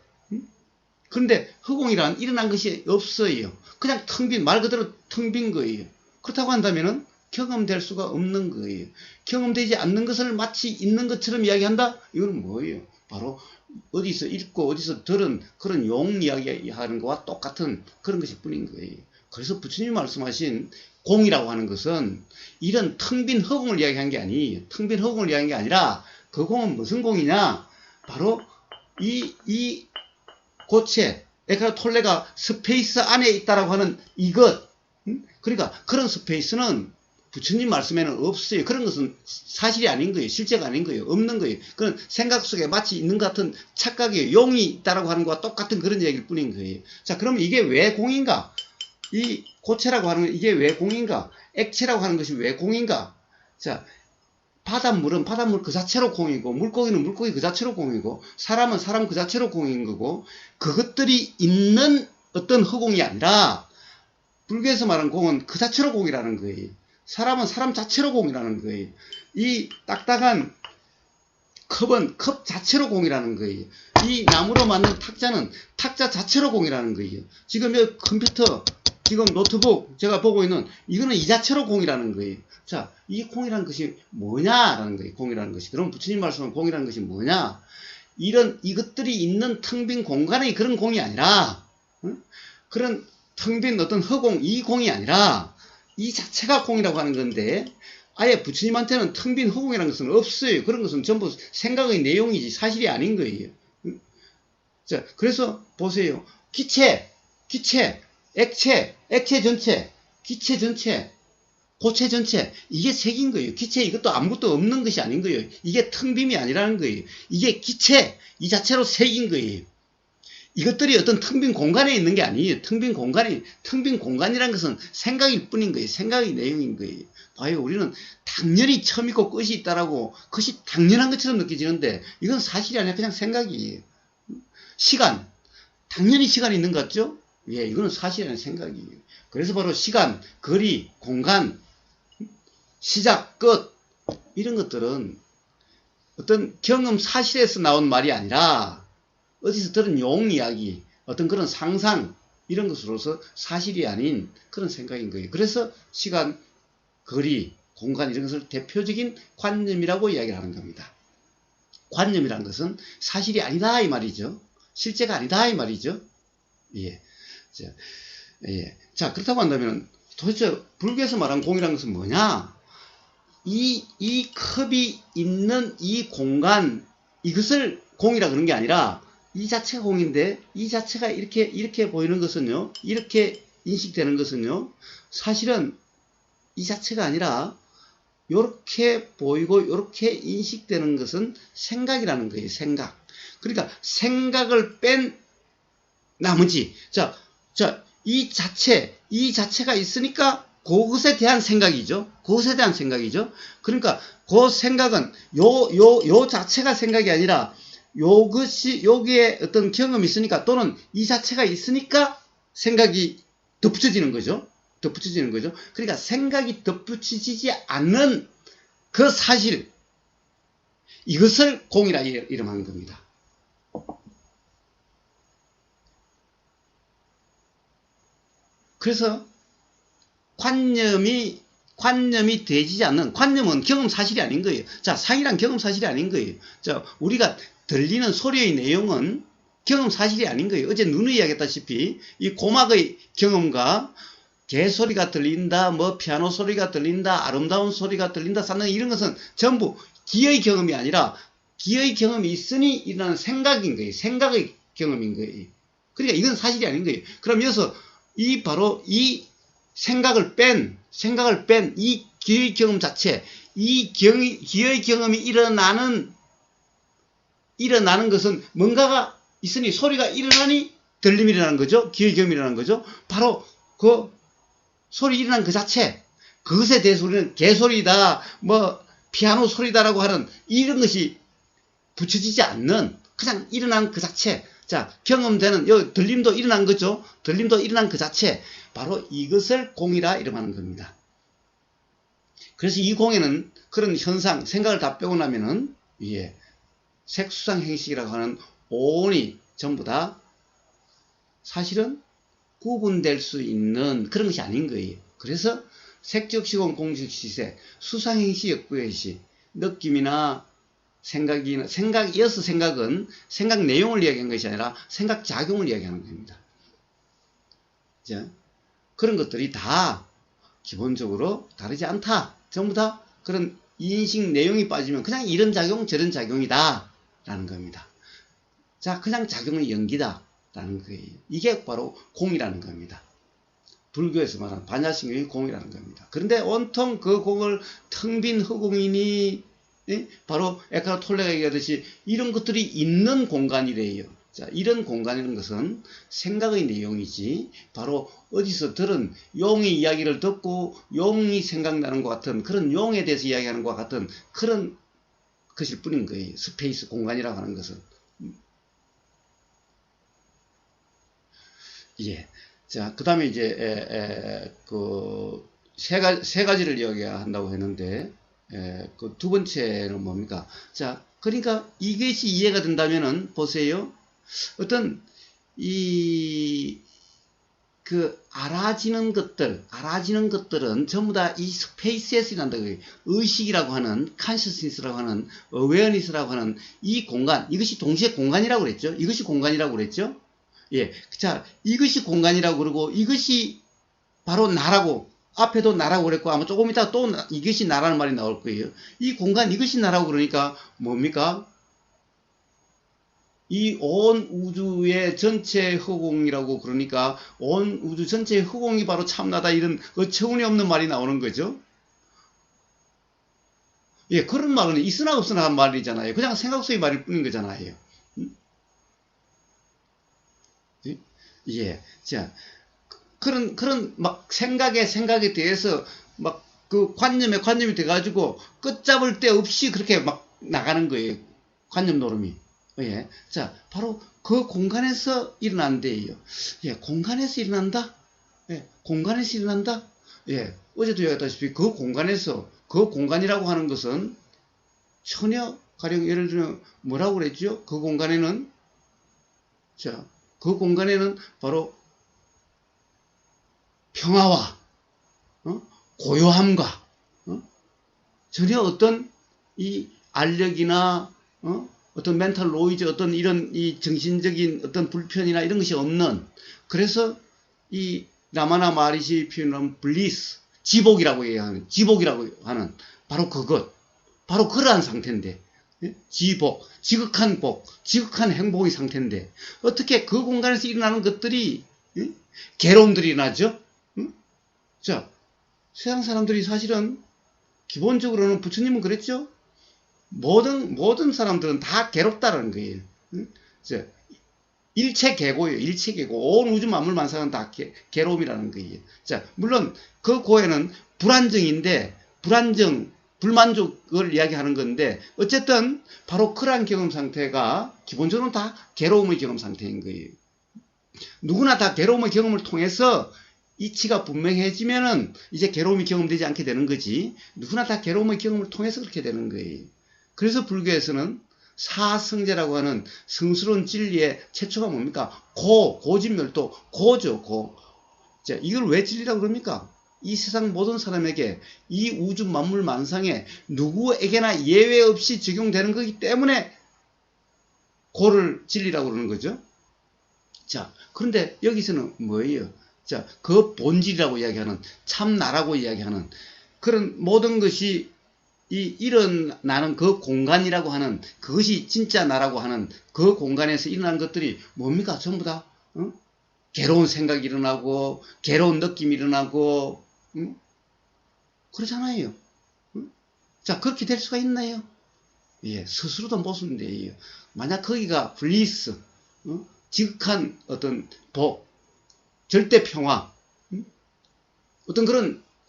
그런데 허공이란 일어난 것이 없어요. 그냥 텅 빈, 말 그대로 텅 빈 거예요. 그렇다고 한다면은 경험될 수가 없는 거예요. 경험되지 않는 것을 마치 있는 것처럼 이야기한다? 이건 뭐예요? 바로 어디서 읽고 어디서 들은 그런 용 이야기하는 것과 똑같은 그런 것일 뿐인 거예요. 그래서 부처님이 말씀하신 공이라고 하는 것은 이런 텅 빈 허공을 이야기한 게 아니에요. 텅 빈 허공을 이야기한 게 아니라 그 공은 무슨 공이냐? 바로 이 고체, 에카르트 톨레가 스페이스 안에 있다라고 하는 이것. 그러니까 그런 스페이스는 부처님 말씀에는 없어요. 그런 것은 사실이 아닌 거예요. 실제가 아닌 거예요. 없는 거예요. 그건 생각 속에 마치 있는 것 같은 착각이에요. 용이 있다라고 하는 것과 똑같은 그런 얘기일 뿐인 거예요. 자, 그러면 이게 왜 공인가? 이 고체라고 하는 건 이게 왜 공인가? 액체라고 하는 것이 왜 공인가? 자, 바닷물은 바닷물 그 자체로 공이고, 물고기는 물고기 그 자체로 공이고, 사람은 사람 그 자체로 공인 거고, 그것들이 있는 어떤 허공이 아니라, 불교에서 말하는 공은 그 자체로 공이라는 거예요. 사람은 사람 자체로 공이라는 거예요. 이 딱딱한 컵은 컵 자체로 공이라는 거예요. 이 나무로 만든 탁자는 탁자 자체로 공이라는 거예요. 지금 이 컴퓨터, 지금 노트북 제가 보고 있는 이거는 이 자체로 공이라는 거예요. 자, 이 공이라는 것이 뭐냐라는 거예요. 공이라는 것이. 그럼 부처님 말씀은 공이라는 것이 뭐냐? 이것들이 있는 텅 빈 공간의 그런 공이 아니라, 그런 텅 빈 어떤 허공, 이 공이 아니라, 이 자체가 공이라고 하는 건데, 아예 부처님한테는 텅 빈 허공이라는 것은 없어요. 그런 것은 전부 생각의 내용이지 사실이 아닌 거예요. 자, 그래서 보세요. 기체, 액체 전체, 기체 전체, 고체 전체, 이게 색인 거예요. 기체 이것도 아무것도 없는 것이 아닌 거예요. 이게 텅 빔이 아니라는 거예요. 이게 기체, 이 자체로 색인 거예요. 이것들이 어떤 텅 빈 공간에 있는 게 아니에요. 텅 빈 공간이라는 것은 생각일 뿐인 거예요. 생각의 내용인 거예요. 봐요. 우리는 당연히 처음 있고 끝이 있다라고, 그것이 당연한 것처럼 느껴지는데, 이건 사실이 아니라 그냥 생각이에요. 시간, 당연히 시간이 있는 것 같죠? 예, 이거는 사실이 아니라 생각이에요. 그래서 바로 시간, 거리, 공간, 시작, 끝, 이런 것들은 어떤 경험 사실에서 나온 말이 아니라 어디서 들은 용 이야기, 어떤 그런 상상, 이런 것으로서 사실이 아닌 그런 생각인 거예요. 그래서 시간, 거리, 공간 이런 것을 대표적인 관념이라고 이야기를 하는 겁니다. 관념이라는 것은 사실이 아니다 이 말이죠. 실제가 아니다 이 말이죠. 예. 자, 그렇다고 한다면 도대체 불교에서 말하는 공이라는 것은 뭐냐? 이 컵이 있는 이 공간, 이것을 공이라 그런 게 아니라 이 자체가 공인데, 이 자체가 이렇게 보이는 것은요, 이렇게 인식되는 것은요, 사실은 이 자체가 아니라 요렇게 보이고 요렇게 인식되는 것은 생각이라는 거예요. 생각. 그러니까 생각을 뺀 나머지 이 자체가 있으니까 그것에 대한 생각이죠. 그것에 대한 생각이죠. 그러니까 그 생각은 요 자체가 생각이 아니라 여기에 어떤 경험이 있으니까 또는 이 자체가 있으니까 생각이 덧붙여지는 거죠. 덧붙여지는 거죠. 그러니까 생각이 덧붙여지지 않는 그 사실, 이것을 공이라 이름하는 겁니다. 그래서 관념이 되지 않는, 관념은 경험 사실이 아닌 거예요. 자, 상이란 경험 사실이 아닌 거예요. 자, 우리가 들리는 소리의 내용은 경험 사실이 아닌 거예요. 어제 누누이 이야기했다시피 이 고막의 경험과 개소리가 들린다, 뭐 피아노 소리가 들린다, 아름다운 소리가 들린다, 산능 이런 것은 전부 기의 경험이 아니라 기의 경험이 있으니 일어나는 생각인 거예요. 생각의 경험인 거예요. 그러니까 이건 사실이 아닌 거예요. 그럼 여기서 바로 이 생각을 뺀 이 기의 경험 자체, 이 기의 경험이 일어나는 것은 뭔가가 있으니 소리가 일어나니 들림이 일어나는 거죠. 기의 경험이 일어나는 거죠. 바로 그 소리 일어난 그 자체, 그것에 대해서 우리는 개소리다, 뭐 피아노 소리다라고 하는 이런 것이 붙여지지 않는 그냥 일어난 그 자체, 자, 경험되는 여기 들림도 일어난 거죠. 들림도 일어난 그 자체, 바로 이것을 공이라 이름하는 겁니다. 그래서 이 공에는 그런 현상, 생각을 다 빼고 나면은 색수상 행식이라고 하는 온이 전부 다 사실은 구분될 수 있는 그런 것이 아닌 거예요. 그래서 색적 시공, 공적 시색, 수상 행식, 역부 행식, 느낌이나 생각이어서 생각은 생각 내용을 이야기한 것이 아니라 생각 작용을 이야기하는 겁니다. 자, 그런 것들이 다 기본적으로 다르지 않다. 전부 다 그런 인식 내용이 빠지면 그냥 이런 작용 저런 작용이다 라는 겁니다. 자, 그냥 작용의 연기다 라는 거예요. 이게 바로 공이라는 겁니다. 불교에서 말하는 반야신경이 공이라는 겁니다. 그런데 온통 그 공을 텅 빈 허공이니 바로 에카르트 톨레가 얘기하듯이 이런 것들이 있는 공간이래요. 자, 이런 공간이라는 것은 생각의 내용이지 바로 어디서 들은 용의 이야기를 듣고 용이 생각나는 것 같은 그런 용에 대해서 이야기하는 것 같은 그런 것일 뿐인 거예요. 스페이스 공간이라고 하는 것은. 자, 그 다음에 이제 세 가지를 이야기한다고 했는데 그 두 번째는 뭡니까? 자, 그러니까 이것이 이해가 된다면은 보세요. 어떤 알아지는 것들은 전부 다 이 스페이스에서 일어난다. 의식이라고 하는, consciousness라고 하는, awareness라고 하는 이 공간, 이것이 동시에 공간이라고 그랬죠? 이것이 공간이라고 그랬죠? 자, 이것이 공간이라고 그러고, 이것이 바로 나라고, 앞에도 나라고 그랬고, 아마 조금 이따 또 이것이 나라는 말이 나올 거예요. 이 공간, 이것이 나라고 그러니까, 뭡니까? 이 온 우주의 전체 허공이라고 그러니까 온 우주 전체의 허공이 바로 참나다 이런 어처구니없는 말이 나오는 거죠. 그런 말은 있으나 없으나 한 말이잖아요. 그냥 생각 속의 말일 뿐인 거잖아요. 자, 그런 막 생각에 대해서 막 그 관념이 돼가지고 끝잡을 데 없이 그렇게 막 나가는 거예요. 관념 노름이. 자, 바로 그 공간에서 일어난대요. 공간에서 일어난다? 공간에서 일어난다? 어제도 얘기했다시피 그 공간이라고 하는 것은 전혀, 가령 예를 들면 뭐라고 그랬죠? 그 공간에는, 자, 그 공간에는 바로 평화와, 고요함과, 전혀 어떤 이 알력이나, 어떤 멘탈 노이즈, 어떤 이런 이 정신적인 어떤 불편이나 이런 것이 없는, 그래서 이 라마나 마하리시 표현하는 블리스, 지복이라고 하는 바로 그것, 바로 그러한 상태인데, 지복, 지극한 행복의 상태인데 어떻게 그 공간에서 일어나는 것들이 괴로움들이 나죠? 자, 세상 사람들이 사실은 기본적으로는 부처님은 그랬죠? 모든 사람들은 다 괴롭다라는 거예요. 응? 일체 계고예요. 일체 계고. 온 우주 만물 만상은 다 괴로움이라는 거예요. 자, 물론 그 고에는 불안정인데, 불안정, 불만족을 이야기하는 건데, 어쨌든 바로 그러한 경험 상태가 기본적으로 다 괴로움의 경험 상태인 거예요. 누구나 다 괴로움의 경험을 통해서 이치가 분명해지면은 이제 괴로움이 경험되지 않게 되는 거지. 누구나 다 괴로움의 경험을 통해서 그렇게 되는 거예요. 그래서 불교에서는 사성제라고 하는 성스러운 진리의 최초가 뭡니까? 고진멸도, 고죠, 고. 자, 이걸 왜 진리라고 그럽니까? 이 세상 모든 사람에게, 이 우주 만물 만상에 누구에게나 예외 없이 적용되는 거기 때문에 고를 진리라고 그러는 거죠. 자, 그런데 여기서는 뭐예요? 자, 그 본질이라고 이야기하는, 참나라고 이야기하는 그런 모든 것이 일어나는 그 공간이라고 하는, 그것이 진짜 나라고 하는 그 공간에서 일어나는 것들이 뭡니까? 전부 다 괴로운 생각이 일어나고 괴로운 느낌이 일어나고 그러잖아요. 자, 그렇게 될 수가 있나요? 예, 스스로도 모순돼요. 만약 거기가 블리스, 지극한 어떤 복, 절대 평화,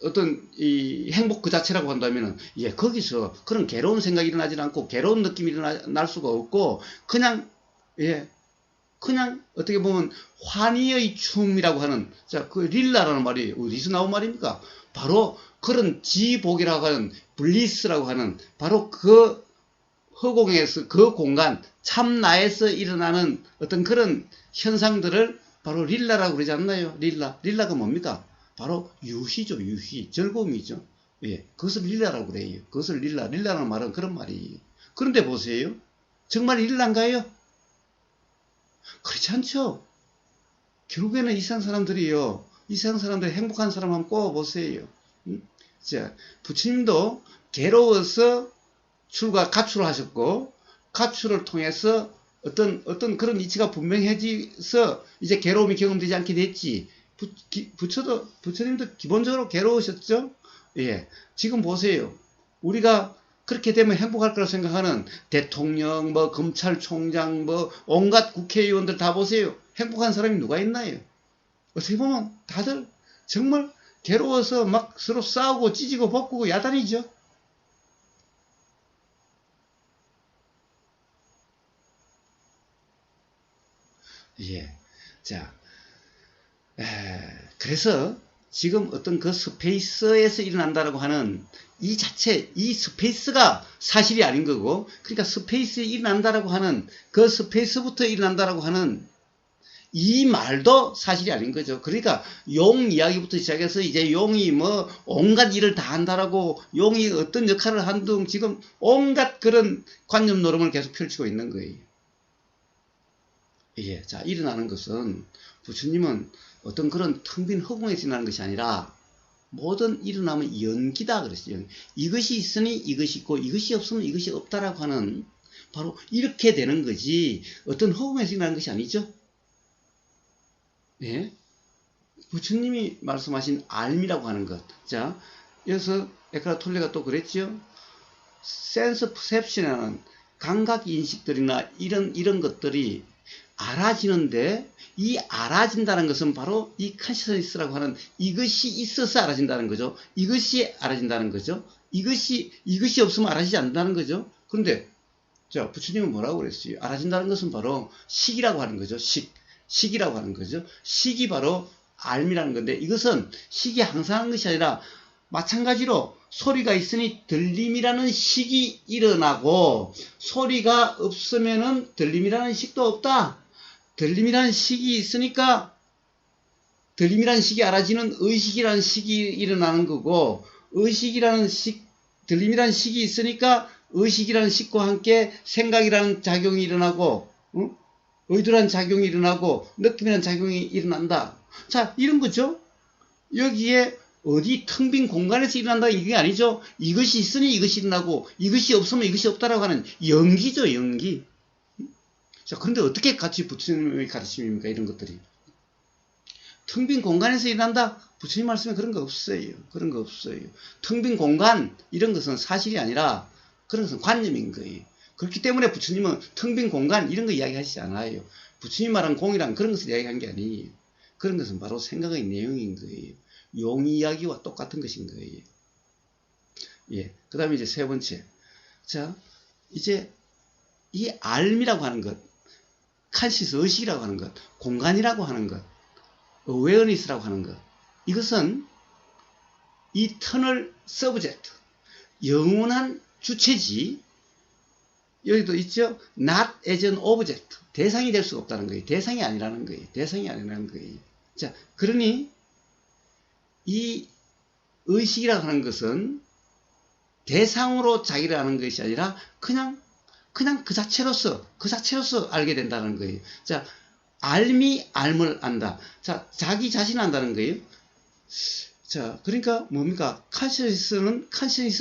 어떤 이 행복 그 자체라고 한다면은, 예, 거기서 그런 괴로운 생각이 일어나지 않고 괴로운 느낌이 일어날 수가 없고, 그냥, 예, 그냥 어떻게 보면 환희의 춤이라고 하는, 자, 그 릴라라는 말이 어디서 나온 말입니까? 바로 그런 지복이라고 하는, 블리스라고 하는, 바로 그 허공에서, 그 공간, 참나에서 일어나는 어떤 그런 현상들을 바로 릴라라고 그러지 않나요? 릴라가 뭡니까? 바로 유희죠, 유희. 즐거움이죠. 예, 그것을 릴라라고 그래요. 그것을 릴라라는 말은 그런 말이에요. 그런데 보세요. 정말 릴라인가요? 그렇지 않죠. 결국에는 이 세상 사람들이요. 이 세상 사람들 행복한 사람 한번 꼽아보세요. 자, 부처님도 괴로워서 가출을 하셨고, 가출을 통해서 어떤 그런 이치가 분명해져서 이제 괴로움이 경험되지 않게 됐지. 부처님도 기본적으로 괴로우셨죠? 예. 지금 보세요. 우리가 그렇게 되면 행복할 거라고 생각하는 대통령, 검찰총장, 온갖 국회의원들 다 보세요. 행복한 사람이 누가 있나요? 어떻게 보면 다들 정말 괴로워서 막 서로 싸우고 찢고 볶고 야단이죠. 예. 자, 그래서 지금 어떤 그 스페이스에서 일어난다라고 하는 이 자체, 이 스페이스가 사실이 아닌 거고, 그러니까 스페이스에 일어난다라고 하는, 그 스페이스부터 일어난다라고 하는 이 말도 사실이 아닌 거죠. 그러니까 용 이야기부터 시작해서 이제 용이 온갖 일을 다 한다라고, 용이 어떤 역할을 한 등 지금 온갖 그런 관념 노름을 계속 펼치고 있는 거예요. 예, 자, 일어나는 것은 부처님은 어떤 그런 텅 빈 허공에서 일어나는 것이 아니라 모든 일어나면 연기다 그랬어요. 이것이 있으니 이것이 있고 이것이 없으면 이것이 없다라고 하는, 바로 이렇게 되는 거지 어떤 허공에서 일어나는 것이 아니죠. 예, 부처님이 말씀하신 알미라고 하는 것. 자, 여기서 에크하르트 톨레가 또 그랬죠. 센스 퍼셉션이라는 감각 인식들이나 이런 것들이 알아지는데, 이 알아진다는 것은 바로 이 컨시스니스라고 하는 이것이 있어서 알아진다는 거죠. 이것이 알아진다는 거죠. 이것이 없으면 알아지지 않는다는 거죠. 그런데 자, 부처님은 뭐라고 그랬어요? 알아진다는 것은 바로 식이라고 하는 거죠. 식이라고 하는 거죠. 식이 바로 알미라는 건데, 이것은 식이 항상 하는 것이 아니라 마찬가지로 소리가 있으니 들림이라는 식이 일어나고, 소리가 없으면은 들림이라는 식도 없다. 들림이라는 식이 있으니까 들림이라는 식이 알아지는 의식이라는 식이 일어나는 거고, 들림이라는 식이 있으니까 의식이라는 식과 함께 생각이라는 작용이 일어나고, 의도라는 작용이 일어나고, 느낌이라는 작용이 일어난다. 자, 이런 거죠. 여기에 어디 텅 빈 공간에서 일어난다 이게 아니죠. 이것이 있으니 이것이 일어나고 이것이 없으면 이것이 없다라고 하는 연기죠, 연기. 자, 그런데 어떻게 같이 부처님의 가르침입니까? 이런 것들이. 텅 빈 공간에서 일어난다? 부처님 말씀에 그런 거 없어요. 그런 거 없어요. 텅 빈 공간, 이런 것은 사실이 아니라 그런 것은 관념인 거예요. 그렇기 때문에 부처님은 텅 빈 공간, 이런 거 이야기하시지 않아요. 부처님 말한 공이란 그런 것을 이야기한 게 아니에요. 그런 것은 바로 생각의 내용인 거예요. 용 이야기와 똑같은 것인 거예요. 예. 그 다음에 이제 세 번째. 자, 이제 이 알미라고 하는 것, 칸시스 의식이라고 하는 것, 공간이라고 하는 것, awareness라고 하는 것, 이것은 eternal subject, 영원한 주체지. 여기도 있죠. not as an object, 대상이 될 수가 없다는 거예요. 대상이 아니라는 거예요. 대상이 아니라는 거예요. 자, 그러니 이 의식이라고 하는 것은 대상으로 자기를 아는 것이 아니라 그냥 그 자체로서 알게 된다는 거예요. 자, 알미 알을 안다. 자, 자기 자신을 안다는 거예요. 자, 그러니까 뭡니까? 칸시스는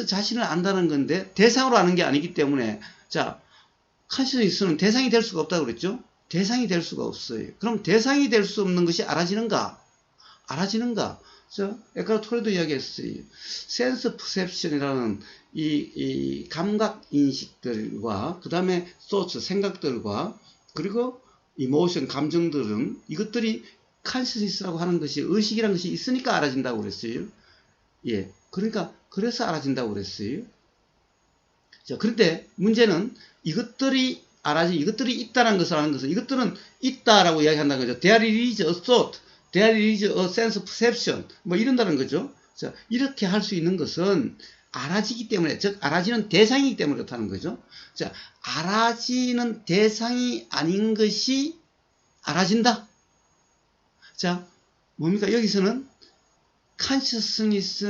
자신을 안다는 건데 대상으로 아는 게 아니기 때문에, 자, 칸시스는 대상이 될 수가 없다고 그랬죠? 대상이 될 수가 없어요. 그럼 대상이 될 수 없는 것이 알아지는가? 자, 에카르트 톨레도 이야기했어요. 센스 퍼셉션이라는 이 감각 인식들과, 그 다음에 소츠, 생각들과, 그리고 이모션, 감정들은, 이것들이 칸시스라고 하는 것이, 의식이라는 것이 있으니까 알아진다고 그랬어요. 예. 그러니까, 그래서 알아진다고 그랬어요. 자, 그런데 문제는 이것들이 있다는 것을 아는 것은, 이것들은 있다라고 이야기한다는 거죠. There is a thought, there is a sense of perception, 뭐 이런다는 거죠. 자, 이렇게 할 수 있는 것은 알아지기 때문에, 즉, 알아지는 대상이기 때문에 그렇다는 거죠. 자, 알아지는 대상이 아닌 것이 알아진다. 자, 뭡니까? 여기서는 consciousness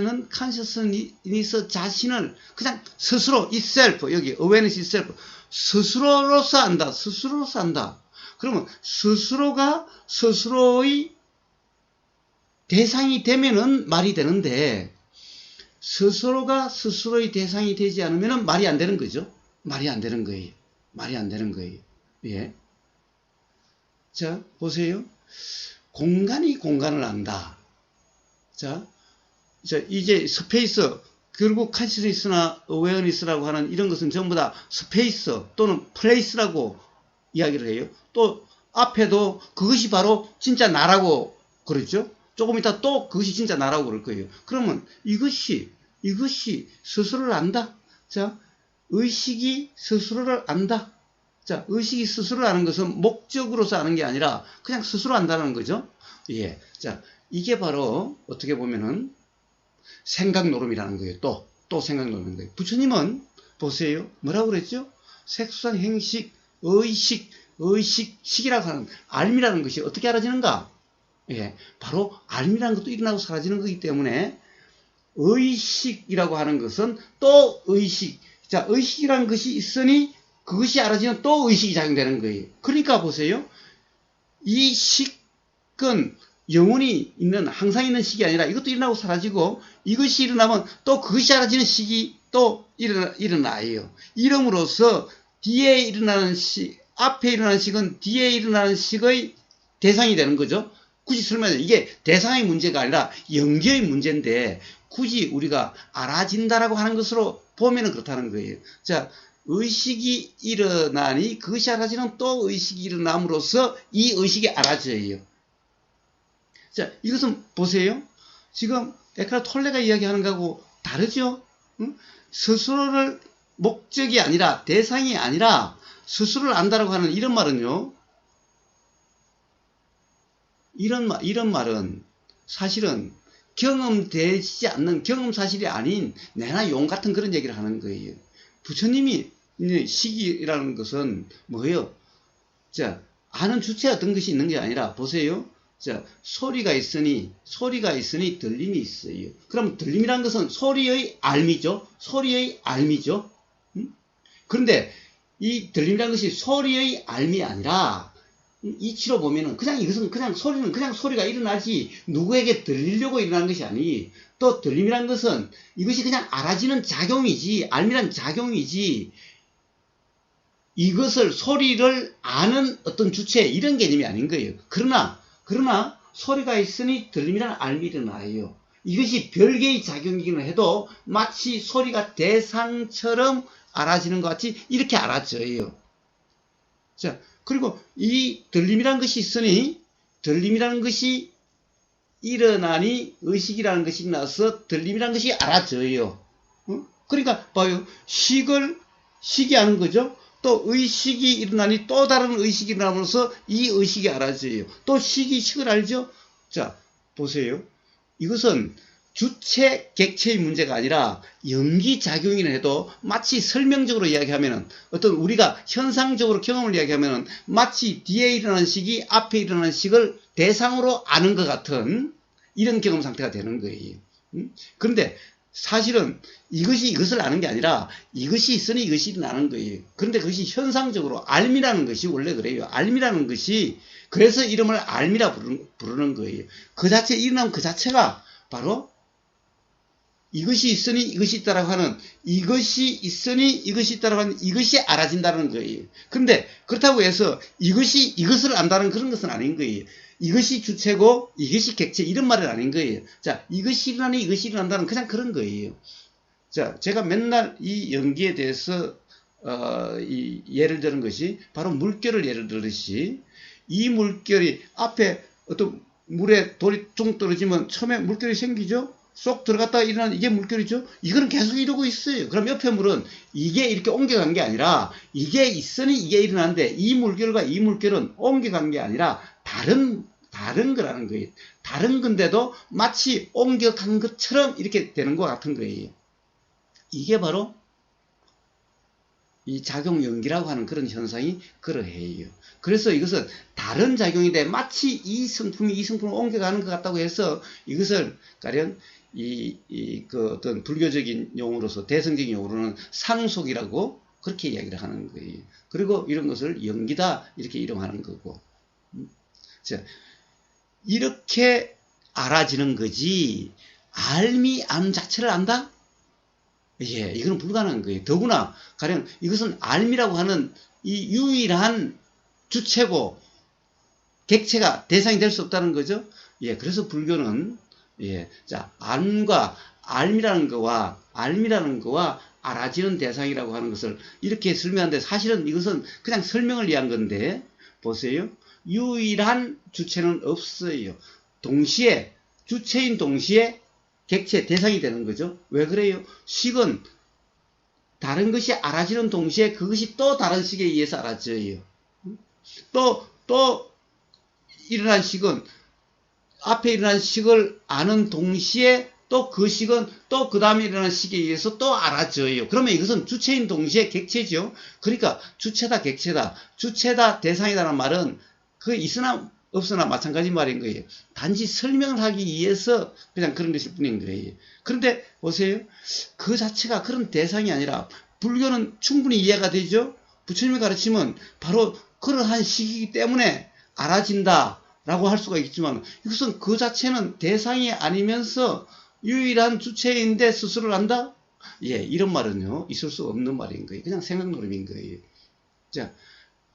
자신을 그냥 스스로, itself, 여기 awareness itself, 스스로로서 안다. 그러면 스스로가 스스로의 대상이 되면은 말이 되는데, 스스로가 스스로의 대상이 되지 않으면은 말이 안 되는 거죠. 말이 안 되는 거예요. 예. 자, 보세요. 공간이 공간을 안다. 자, 이제 스페이스, 결국 칸시스나 어웨어니스라고 하는 이런 것은 전부 다 스페이스 또는 플레이스라고 이야기를 해요. 또 앞에도 그것이 바로 진짜 나라고 그랬죠. 조금 이따 또 그것이 진짜 나라고 그럴 거예요. 그러면 이것이 스스로를 안다. 자, 의식이 스스로를 안다. 자, 의식이 스스로를 아는 것은 목적으로서 아는 게 아니라 그냥 스스로 안다는 거죠. 예. 자, 이게 바로 어떻게 보면은 생각 노름이라는 거예요. 또 생각 노름인 거예요. 부처님은 보세요. 뭐라고 그랬죠? 색수상 행식, 식이라고 하는 알미라는 것이 어떻게 알아지는가? 예. 바로 알미라는 것도 일어나고 사라지는 거기 때문에 의식이라고 하는 것은 또 의식. 자, 의식이라는 것이 있으니 그것이 알아지는 또 의식이 작용되는 거예요. 그러니까 보세요. 이 식은 영원히 있는, 항상 있는 식이 아니라 이것도 일어나고 사라지고, 이것이 일어나면 또 그것이 알아지는 식이 또 일어나요. 이름으로써 뒤에 일어나는 식, 앞에 일어나는 식은 뒤에 일어나는 식의 대상이 되는 거죠. 굳이 설명해, 이게 대상의 문제가 아니라 연기의 문제인데, 굳이 우리가 알아진다라고 하는 것으로 보면은 그렇다는 거예요. 자, 의식이 일어나니 그것이 알아지는 또 의식이 일어남으로써 이 의식이 알아져요. 자, 이것은 보세요. 지금 에카르트 톨레가 이야기하는 거하고 다르죠? 응? 스스로를 목적이 아니라, 대상이 아니라 스스로를 안다라고 하는 이런 말은요. 이런 말은 사실은 경험되지 않는, 경험 사실이 아닌 내나 용 같은 그런 얘기를 하는 거예요. 부처님이 식이라는 것은 뭐예요? 자, 아는 주체 어떤 것이 있는 게 아니라, 보세요. 자, 소리가 있으니 들림이 있어요. 그럼 들림이라는 것은 소리의 알미죠. 그런데 이 들림이라는 것이 소리의 알미 아니라, 이치로 보면은 이것은 소리는 그냥 소리가 일어나지 누구에게 들리려고 일어나는 것이 아니, 또 들림이라는 것은 이것이 그냥 알아지는 작용이지, 알미란 작용이지, 이것을 소리를 아는 어떤 주체, 이런 개념이 아닌 거예요. 그러나 소리가 있으니 들림이라는 알미 일어나요. 이것이 별개의 작용이기는 해도 마치 소리가 대상처럼 알아지는 것 같이 이렇게 알아져요. 자, 그리고 이 들림이라는 것이 있으니 들림이라는 것이 일어나니 의식이라는 것이 일어나서 들림이라는 것이 알아져요. 그러니까 봐요. 식이 하는 거죠. 또 의식이 일어나니 또 다른 의식이 일어나면서 이 의식이 알아져요. 또 식을 알죠. 자, 보세요. 이것은 주체, 객체의 문제가 아니라 연기작용이라 해도 마치 설명적으로 이야기하면은 어떤 우리가 현상적으로 경험을 이야기하면은 마치 뒤에 일어난 식이 앞에 일어난 식을 대상으로 아는 것 같은 이런 경험 상태가 되는 거예요. 그런데 사실은 이것이 이것을 아는 게 아니라 이것이 있으니 이것이 일어나는 거예요. 그런데 그것이 현상적으로 알미라는 것이 원래 그래요. 알미라는 것이 그래서 이름을 알미라 부르는 거예요. 그 자체 일어나면 그 자체가 바로 이것이 있으니 이것이 있다라고 하는 이것이 있으니 이것이 있다라고 하는 이것이 알아진다는 거예요. 그런데 그렇다고 해서 이것이 이것을 안다는 그런 것은 아닌 거예요. 이것이 주체고 이것이 객체 이런 말은 아닌 거예요. 자, 이것이 일어나니 이것이 일어난다는 그냥 그런 거예요. 자, 제가 맨날 이 연기에 대해서 이 예를 드는 것이 바로 물결을 예를 들듯이 이 물결이 앞에 어떤 물에 돌이 쭉 떨어지면 처음에 물결이 생기죠. 쏙 들어갔다가 일어나는 이게 물결이죠. 이거는 계속 이러고 있어요. 그럼 옆에 물은 이게 이렇게 옮겨간 게 아니라 이게 있으니 이게 일어나는데 이 물결과 이 물결은 옮겨간 게 아니라 다른 거라는 거예요. 다른 건데도 마치 옮겨간 것처럼 이렇게 되는 것 같은 거예요. 이게 바로 이 작용 연기라고 하는 그런 현상이 그러해요. 그래서 이것은 다른 작용인데 마치 이 성품이 이 성품을 옮겨가는 것 같다고 해서 이것을 가령 그 어떤 불교적인 용어로서 대성적인 용어로는 상속이라고 그렇게 이야기를 하는 거예요. 그리고 이런 것을 연기다 이렇게 이름하는 거고. 자, 이렇게 알아지는 거지 알미 암 자체를 안다? 예, 이거는 불가능한 거예요. 더구나 가령 이것은 알미라고 하는 이 유일한 주체고 객체가 대상이 될 수 없다는 거죠. 예, 그래서 불교는 예, 자, 알미라는 거와 알아지는 대상이라고 하는 것을 이렇게 설명하는데 사실은 이것은 그냥 설명을 위한 건데 보세요. 유일한 주체는 없어요. 동시에 주체인 동시에 객체 대상이 되는 거죠. 왜 그래요? 식은 다른 것이 알아지는 동시에 그것이 또 다른 식에 의해서 알아져요. 또 일어난 식은 앞에 일어난 식을 아는 동시에 또 그 식은 또 그 다음에 일어난 식에 의해서 또 알아져요. 그러면 이것은 주체인 동시에 객체죠. 그러니까 주체다 객체다 주체다 대상이라는 말은 그 있으나 없으나 마찬가지 말인 거예요. 단지 설명을 하기 위해서 그냥 그런 것일 뿐인 거예요. 그런데 보세요. 그 자체가 그런 대상이 아니라 불교는 충분히 이해가 되죠. 부처님의 가르침은 바로 그러한 식이기 때문에 알아진다라고 할 수가 있지만 이것은 그 자체는 대상이 아니면서 유일한 주체인데 스스로를 안다? 예, 이런 말은요. 있을 수 없는 말인 거예요. 그냥 생각 노름인 거예요. 자,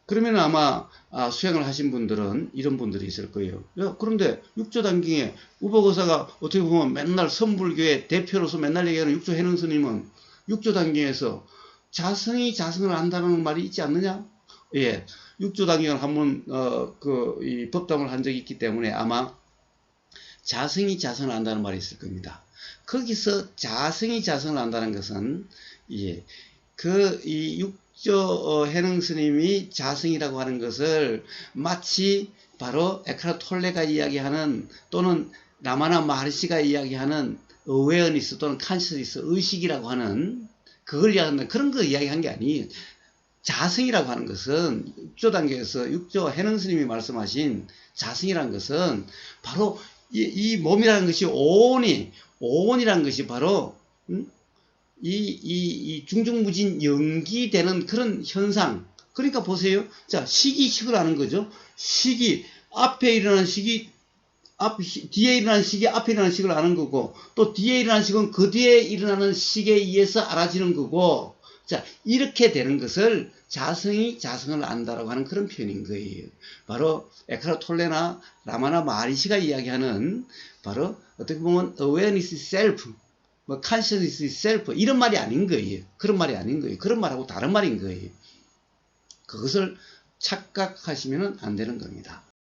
그러면 아마 수행을 하신 분들은 이런 분들이 있을 거예요. 야, 그런데 육조단경에 우보거사가 어떻게 보면 맨날 선불교의 대표로서 맨날 얘기하는 육조해능 스님은 육조단경에서 자성이 자성을 안다는 말이 있지 않느냐? 예, 육조단경을 한번 이 법담을 한 적이 있기 때문에 아마 자성이 자성을 안다는 말이 있을 겁니다. 거기서 자성이 자성을 안다는 것은 예, 이 육조 해능 스님이 자성이라고 하는 것을 마치 바로 에카르트 톨레가 이야기하는 또는 라마나 마하르시가 이야기하는 어웨어니스 또는 칸시스 의식이라고 하는 그걸 이야기하는 그런 거 이야기한 게 아니에요. 자성이라고 하는 것은 육조 단계에서 육조 해능 스님이 말씀하신 자성이라는 것은 바로 이 몸이라는 것이 오온이라는 것이 바로 이 중중무진 연기되는 그런 현상. 그러니까 보세요. 자, 식을 아는 거죠. 식이 앞에 일어나는 식이 뒤에 일어나는 식이 앞에 일어나는 식을 아는 거고 또 뒤에 일어나는 식은 그 뒤에 일어나는 식에 의해서 알아지는 거고 자, 이렇게 되는 것을 자성이 자성을 안다라고 하는 그런 표현인 거예요. 바로 에카르트 톨레나 라마나 마하리시가 이야기하는 바로 어떻게 보면 awareness self, 뭐 consciousness self 이런 말이 아닌 거예요. 그런 말이 아닌 거예요. 그런 말하고 다른 말인 거예요. 그것을 착각하시면 안 되는 겁니다.